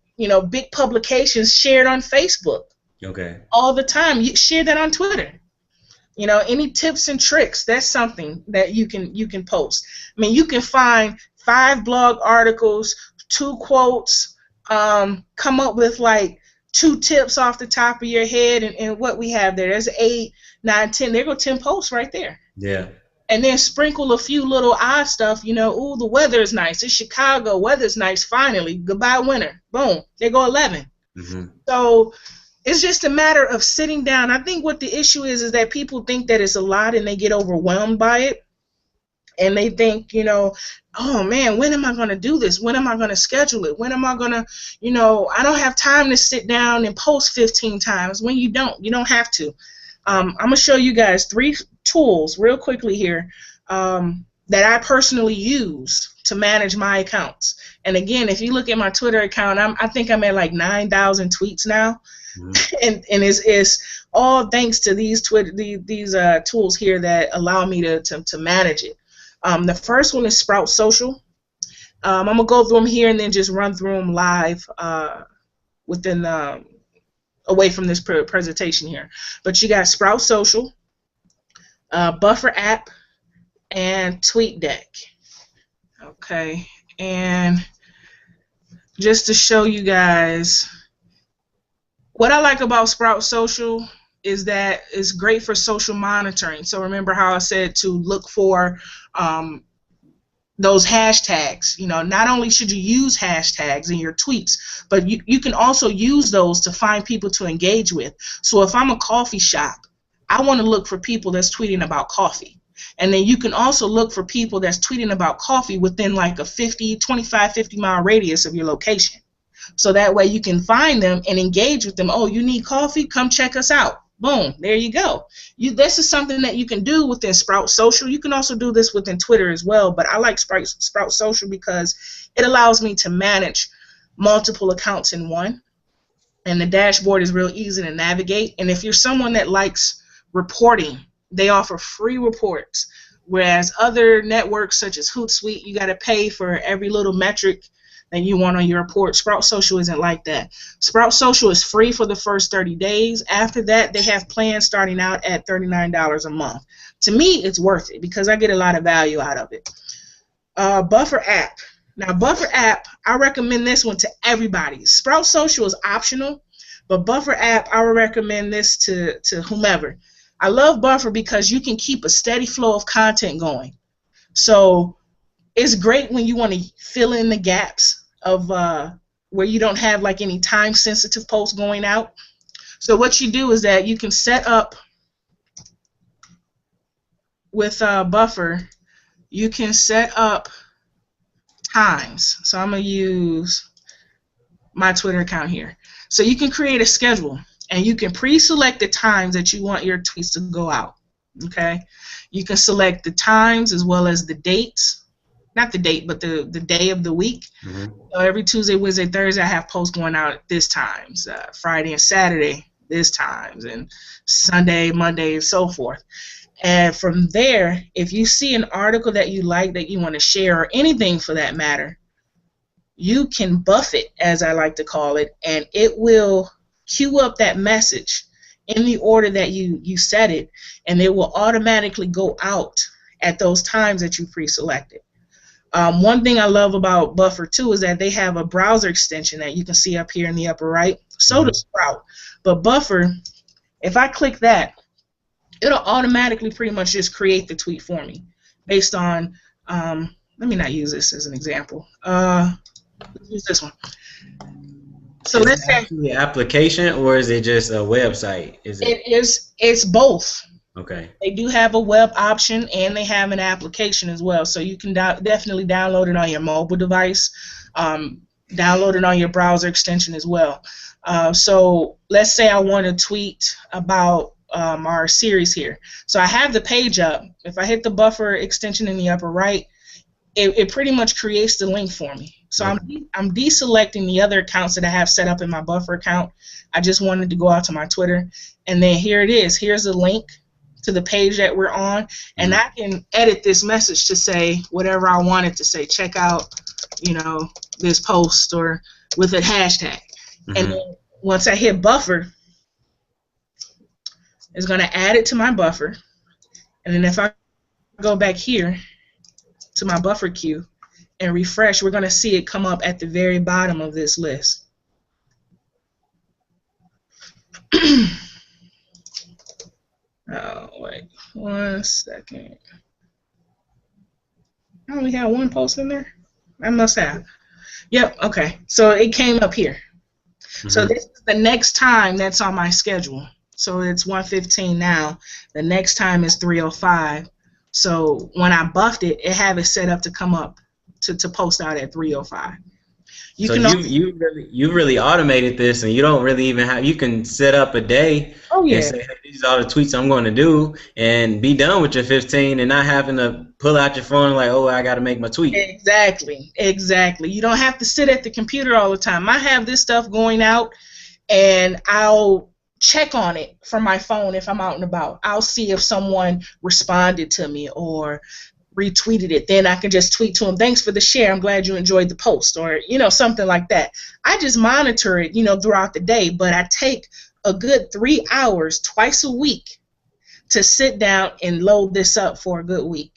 big publications shared on Facebook Okay. all the time. You share that on Twitter. Any tips and tricks, that's something that you can post. I mean, you can find 5 blog articles, 2 quotes, come up with like 2 tips off the top of your head, and what we have there's 8, 9, 10. There go 10 posts right there. Yeah. And then sprinkle a few little odd stuff, ooh, the weather is nice. It's Chicago, weather's nice finally. Goodbye winter. Boom. There go 11. Mhm. So it's just a matter of sitting down. I think what the issue is that people think that it's a lot and they get overwhelmed by it. And they think, oh man, when am I going to do this? When am I going to schedule it? When am I going to, I don't have time to sit down and post 15 times. When you don't have to. I'm going to show you guys 3 tools real quickly here that I personally use to manage my accounts. And again, if you look at my Twitter account, I think I'm at like 9,000 tweets now. Mm-hmm. and it's all thanks to these tools here that allow me to manage it. The first one is Sprout Social. I'm gonna go through them here and then just run through them live within away from this presentation here. But you got Sprout Social, Buffer app, and TweetDeck. Okay, and just to show you guys. What I like about Sprout Social is that it's great for social monitoring. So remember how I said to look for those hashtags. Not only should you use hashtags in your tweets, but you can also use those to find people to engage with. So if I'm a coffee shop, I want to look for people that's tweeting about coffee. And then you can also look for people that's tweeting about coffee within like a 50 mile radius of your location. So that way you can find them and engage with them. Oh, you need coffee? Come check us out. Boom, there you go. This is something that you can do within Sprout Social. You can also do this within Twitter as well, but I like Sprout Social because it allows me to manage multiple accounts in one. And the dashboard is real easy to navigate. And if you're someone that likes reporting, they offer free reports. Whereas other networks such as Hootsuite, you got to pay for every little metric that you want on your report. Sprout Social isn't like that. Sprout Social is free for the first 30 days. After that, they have plans starting out at $39 a month. To me, it's worth it because I get a lot of value out of it. Buffer app. Now, Buffer app, I recommend this one to everybody. Sprout Social is optional, but Buffer app, I would recommend this to whomever. I love Buffer because you can keep a steady flow of content going. So it's great when you want to fill in the gaps of where you don't have like any time-sensitive posts going out. So what you do is that you can set up with Buffer, you can set up times. So I'm going to use my Twitter account here. So you can create a schedule, and you can pre-select the times that you want your tweets to go out. Okay? You can select the times as well as the dates. Not the date, but the day of the week. Mm-hmm. So every Tuesday, Wednesday, Thursday, I have posts going out at this times. Friday and Saturday, this times, and Sunday, Monday, and so forth. And from there, if you see an article that you like, that you want to share, or anything for that matter, you can buff it, as I like to call it, and it will queue up that message in the order that you set it, and it will automatically go out at those times that you pre-selected. One thing I love about Buffer too is that they have a browser extension that you can see up here in the upper right. So does Sprout. But Buffer, if I click that, it'll automatically pretty much just create the tweet for me based on, let me not use this as an example. Let's use this one. So is let's say actually an application, or is it just a website? It's both. Okay. They do have a web option, and they have an application as well. So you can definitely download it on your mobile device, download it on your browser extension as well. So let's say I want to tweet about our series here. So I have the page up. If I hit the Buffer extension in the upper right, it pretty much creates the link for me. So I'm deselecting the other accounts that I have set up in my buffer account. I just wanted to go out to my Twitter, and then here it is. Here's a link to the page that we're on, and I can edit this message to say whatever I want it to say. Check out, this post, or with a hashtag. And then once I hit buffer, it's going to add it to my buffer. And then if I go back here to my buffer queue and refresh, we're going to see it come up at the very bottom of this list. Oh, wait 1 second. I only have one post in there? I must have. Yep, okay. So it came up here. So this is the next time that's on my schedule. So it's 1:15 now. The next time is 3:05. So when I buffed it, it have it set up to come up to post out at 3:05. You really automated this, and you don't really even have. You can set up a day. Oh yeah. And say, hey, these are the tweets I'm going to do, and be done with your 15, and not having to pull out your phone like, oh, I got to make my tweet. Exactly. You don't have to sit at the computer all the time. I have this stuff going out, and I'll check on it from my phone if I'm out and about. I'll see if someone responded to me or retweeted it. Then I can just tweet to them, thanks for the share, I'm glad you enjoyed the post, or something like that. I just monitor it throughout the day, but I take a good 3 hours twice a week to sit down and load this up for a good week.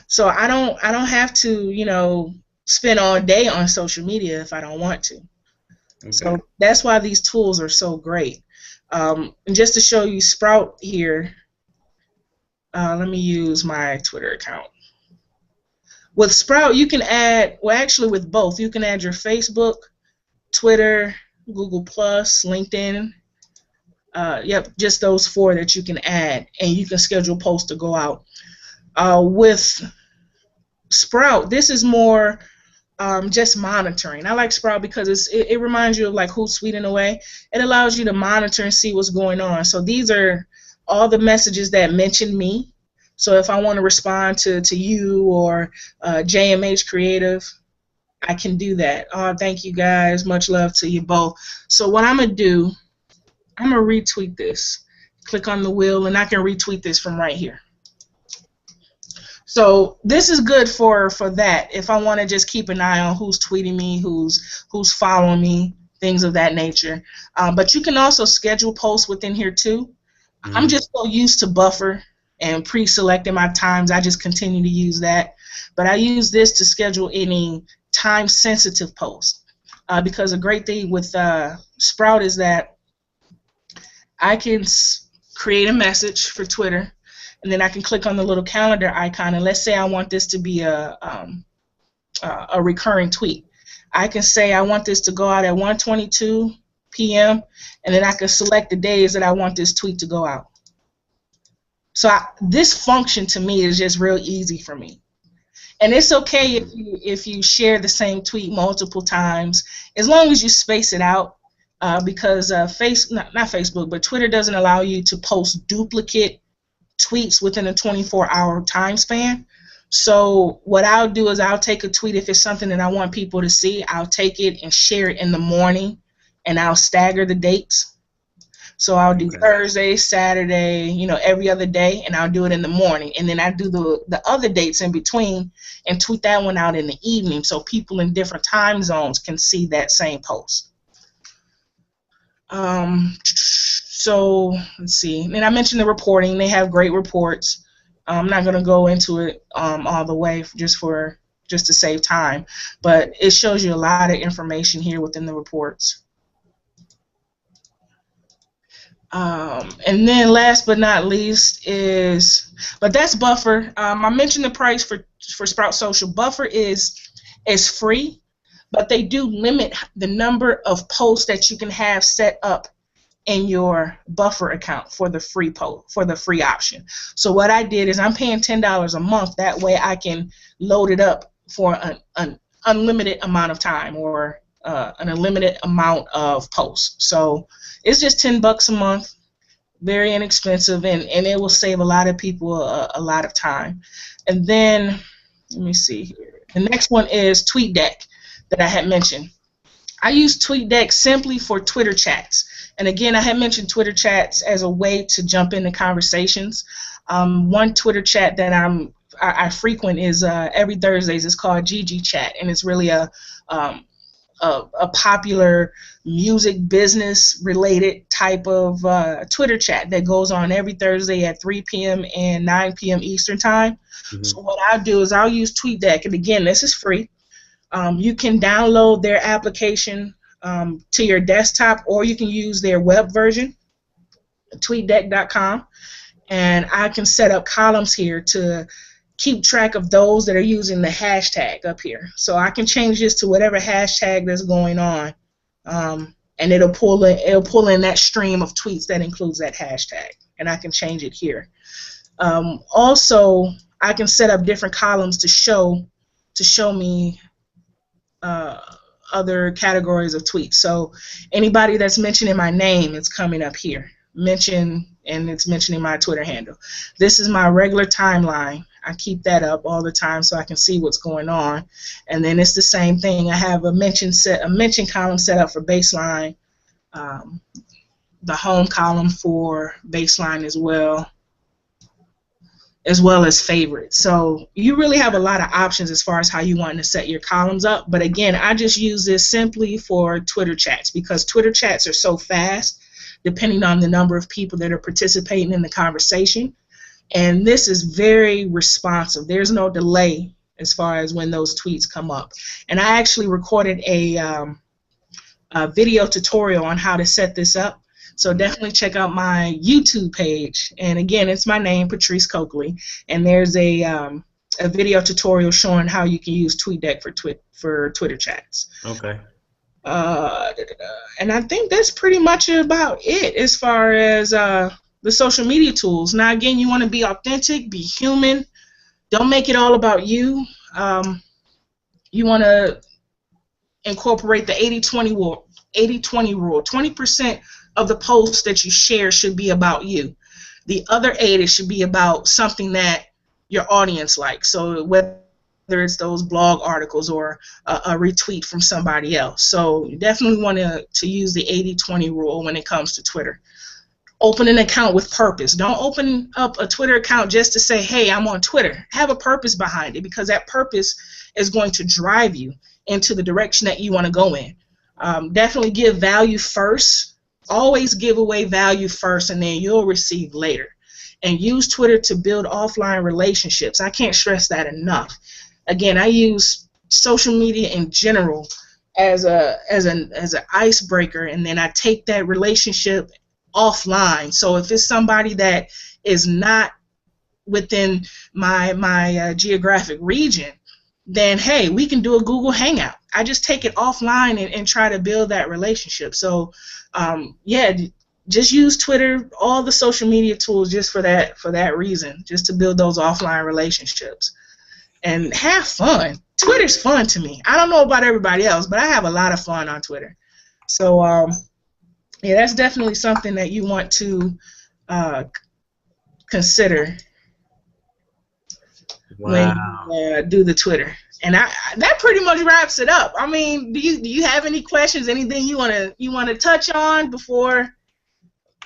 So I don't have to spend all day on social media if I don't want to. Okay. So that's why these tools are so great. And just to show you Sprout here, let me use my Twitter account. With Sprout, you can add, well, actually with both, you can add your Facebook, Twitter, Google+, LinkedIn. Yep, just those 4 that you can add, and you can schedule posts to go out. With Sprout, this is more just monitoring. I like Sprout because it reminds you of like who's tweeting away. It allows you to monitor and see what's going on. So these are all the messages that mention me. So if I want to respond to you or JMH Creative, I can do that. Oh, thank you guys. Much love to you both. So what I'm going to do, I'm going to retweet this. Click on the wheel, and I can retweet this from right here. So this is good for that. If I want to just keep an eye on who's tweeting me, who's following me, things of that nature. But you can also schedule posts within here too. I'm just so used to buffer and pre-selecting my times. I just continue to use that. But I use this to schedule any time-sensitive posts. Because a great thing with Sprout is that I can create a message for Twitter, and then I can click on the little calendar icon, and let's say I want this to be a recurring tweet. I can say I want this to go out at 1:22 p.m., and then I can select the days that I want this tweet to go out. So this function to me is just real easy for me. And it's okay if you share the same tweet multiple times, as long as you space it out, because not Facebook, but Twitter doesn't allow you to post duplicate tweets within a 24-hour time span. So what I'll do is I'll take a tweet if it's something that I want people to see. I'll take it and share it in the morning, and I'll stagger the dates. So I'll do Thursday, Saturday, every other day, and I'll do it in the morning. And then I do the other dates in between and tweet that one out in the evening so people in different time zones can see that same post. So let's see. And I mentioned the reporting. They have great reports. I'm not going to go into it all the way just to save time, but it shows you a lot of information here within the reports. And then last but not least but that's Buffer. I mentioned the price for Sprout Social. Buffer is free, but they do limit the number of posts that you can have set up in your Buffer account for the free option. So what I did is I'm paying $10 a month. That way I can load it up for an unlimited amount of time, or an unlimited amount of posts. So it's just $10 a month, very inexpensive, and it will save a lot of people a lot of time. And then let me see here. The next one is TweetDeck that I had mentioned. I use TweetDeck simply for Twitter chats. And again, I had mentioned Twitter chats as a way to jump into conversations. One Twitter chat that I frequent is every Thursdays. It's called GG Chat, and it's really a popular music business related type of Twitter chat that goes on every Thursday at 3 p.m. and 9 p.m. Eastern Time. Mm-hmm. So what I'll do is I'll use TweetDeck, and again, this is free. You can download their application to your desktop, or you can use their web version, tweetdeck.com, and I can set up columns here to keep track of those that are using the hashtag up here. So I can change this to whatever hashtag that's going on, and it'll pull in that stream of tweets that includes that hashtag, and I can change it here. Also, I can set up different columns to show me other categories of tweets. So anybody that's mentioning my name is coming up here. Mention, and it's mentioning my Twitter handle. This is my regular timeline. I keep that up all the time so I can see what's going on. And then it's the same thing. I have a mention column set up for Baseline, the home column for Baseline as well as favorites. So you really have a lot of options as far as how you want to set your columns up. But again, I just use this simply for Twitter chats because Twitter chats are so fast depending on the number of people that are participating in the conversation. And this is very responsive. There's no delay as far as when those tweets come up. And I actually recorded a video tutorial on how to set this up. So definitely check out my YouTube page. And again, it's my name, Patrice Coakley. And there's a video tutorial showing how you can use TweetDeck for Twitter chats. Okay. And I think that's pretty much about it as far as the social media tools. Now, again, you want to be authentic, be human. Don't make it all about you. You want to incorporate the 80-20 rule. 80-20 rule. 20% of the posts that you share should be about you. The other 80 should be about something that your audience likes. So whether it's those blog articles or a retweet from somebody else. So you definitely want to use the 80-20 rule when it comes to Twitter. Open an account with purpose. Don't open up a Twitter account just to say, hey, I'm on Twitter. Have a purpose behind it because that purpose is going to drive you into the direction that you want to go in. Definitely give value first. Always give away value first, and then you'll receive later. And use Twitter to build offline relationships. I can't stress that enough. Again, I use social media in general as an icebreaker, and then I take that relationship offline. So if it's somebody that is not within my geographic region, then hey, we can do a Google Hangout. I just take it offline and try to build that relationship. So yeah, just use Twitter, all the social media tools just for that reason, just to build those offline relationships. And have fun. Twitter's fun to me. I don't know about everybody else, but I have a lot of fun on Twitter. So yeah, that's definitely something that you want to consider when you do the Twitter. And that pretty much wraps it up. I mean, do you have any questions? Anything you wanna touch on before?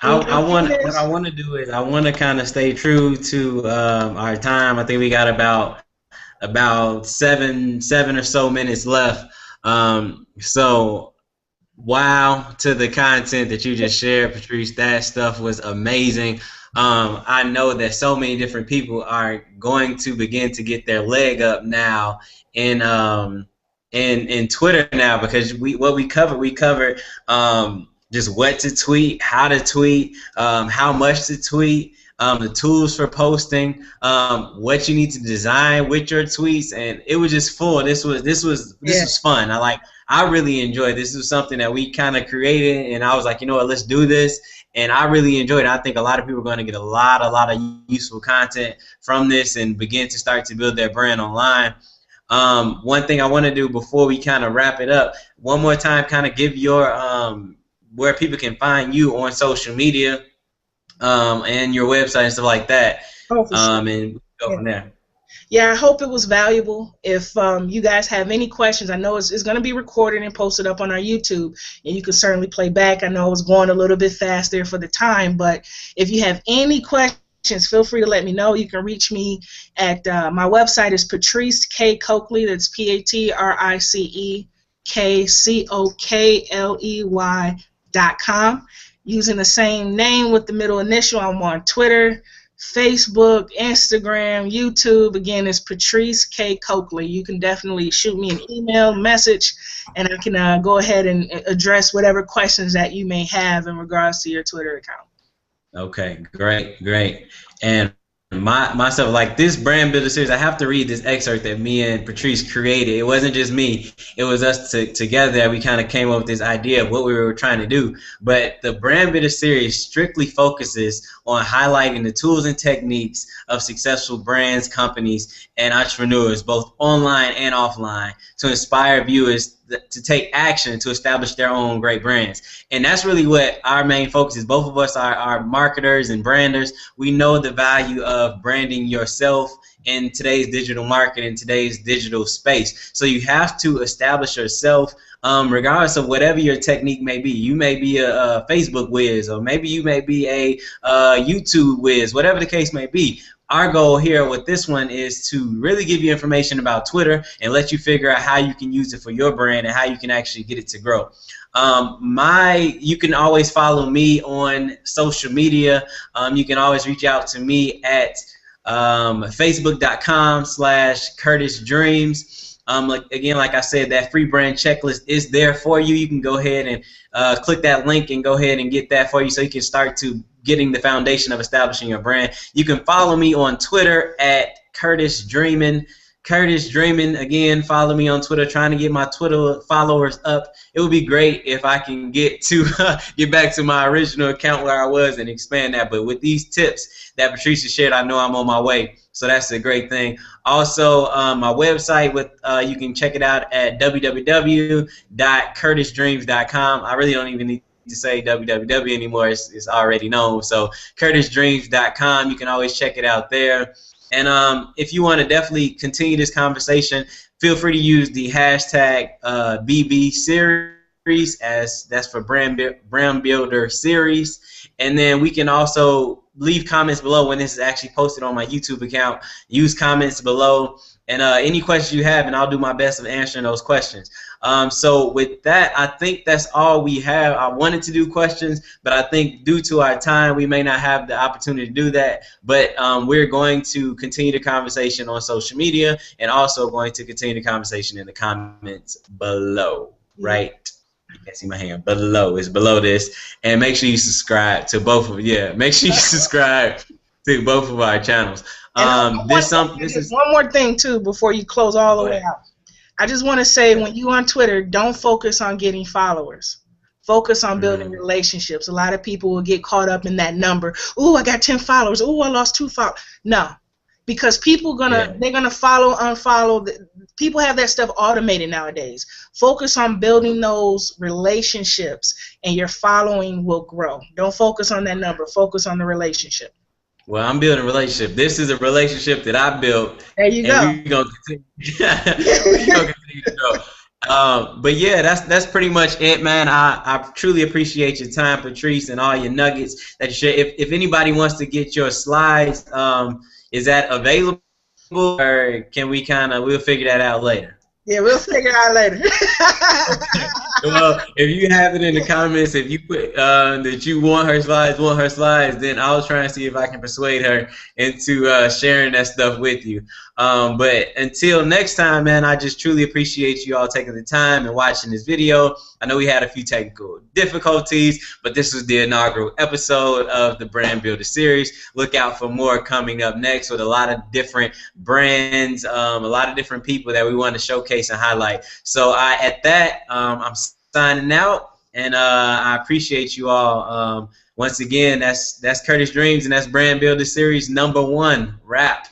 What I want to do is I want to kind of stay true to our time. I think we got about seven or so minutes left. So wow to the content that you just shared, Patrice. That stuff was amazing. I know that so many different people are going to begin to get their leg up now in Twitter now, because we covered just what to tweet, how to tweet, how much to tweet, the tools for posting, what you need to design with your tweets, and it was just full. This was fun. I really enjoyed this. This was something that we kind of created, and I was like, you know what, let's do this. And I really enjoyed it. I think a lot of people are going to get a lot of useful content from this and begin to start to build their brand online. One thing I want to do before we kind of wrap it up, one more time, kind of give your where people can find you on social media, and your website and stuff like that. Oh, for sure. And we go from there. Yeah, I hope it was valuable. If you guys have any questions, I know it's going to be recorded and posted up on our YouTube, and you can certainly play back. I know I was going a little bit fast there for the time, but if you have any questions, feel free to let me know. You can reach me at my website is Patrice K. Cokley. That's PatriceKcokley.com. Using the same name with the middle initial, I'm on Twitter, Facebook, Instagram, YouTube. Again, it's Patrice K. Cokley. You can definitely shoot me an email, message, and I can go ahead and address whatever questions that you may have in regards to your Twitter account. Okay, great. And myself, like this brand builder series, I have to read this excerpt that me and Patrice created. It wasn't just me, it was us together that we kind of came up with this idea of what we were trying to do. But the brand builder series strictly focuses on highlighting the tools and techniques of successful brands, companies, and entrepreneurs, both online and offline, to inspire viewers to take action to establish their own great brands. And that's really what our main focus is. Both of us are marketers and branders. We know the value of branding yourself in today's digital market, in today's digital space. So you have to establish yourself regardless of whatever your technique may be. You may be a Facebook whiz, or maybe you may be a YouTube whiz, whatever the case may be. Our goal here with this one is to really give you information about Twitter and let you figure out how you can use it for your brand and how you can actually get it to grow. You can always follow me on social media. You can always reach out to me at facebook.com/CurtisDreams. Like I said, that free brand checklist is there for you. You can go ahead and click that link and go ahead and get that for you so you can start to getting the foundation of establishing your brand. You can follow me on Twitter at Curtis Dreamin'. Curtis Dreamin', again, follow me on Twitter, trying to get my Twitter followers up. It would be great if I can get back to my original account where I was and expand that. But with these tips that Patrice shared, I know I'm on my way. So that's a great thing. Also, my website, you can check it out at www.curtisdreams.com. I really don't even need to say www anymore. It's already known. So curtisdreams.com. You can always check it out there. And if you want to definitely continue this conversation, feel free to use the hashtag BB Series, as that's for Brand Builder Series. And then we can also leave comments below when this is actually posted on my YouTube account. Use comments below and any questions you have, and I'll do my best of answering those questions. So with that, I think that's all we have. I wanted to do questions, but I think due to our time, we may not have the opportunity to do that. But we're going to continue the conversation on social media and also going to continue the conversation in the comments below, right? You can see my hand below. It's below this. And make sure you subscribe to both of make sure you subscribe to both of our channels. This is one more thing too before you close all the way out. I just want to say, when you on Twitter, don't focus on getting followers. Focus on building relationships. A lot of people will get caught up in that number. Ooh, I got 10 followers. Ooh, I lost 2 followers. No, because people they're gonna follow, unfollow. People have that stuff automated nowadays. Focus on building those relationships, and your following will grow. Don't focus on that number. Focus on the relationship. Well, I'm building a relationship. This is a relationship that I built. There you go. We're gonna continue to grow. But yeah, that's pretty much it, man. I truly appreciate your time, Patrice, and all your nuggets that you share. If anybody wants to get your slides, is that available, or can we'll figure that out later? Yeah, we'll figure it out later. Well, if you have it in the comments, if you put that you want her slides, then I'll try and see if I can persuade her into sharing that stuff with you. But until next time, man, I just truly appreciate you all taking the time and watching this video. I know we had a few technical difficulties, but this was the inaugural episode of the Brand Builder Series. Look out for more coming up next with a lot of different brands, a lot of different people that we want to showcase and highlight. So I'm signing out, and I appreciate you all. Once again, that's Curtis Dreams, and that's Brand Builder Series #1 wrap.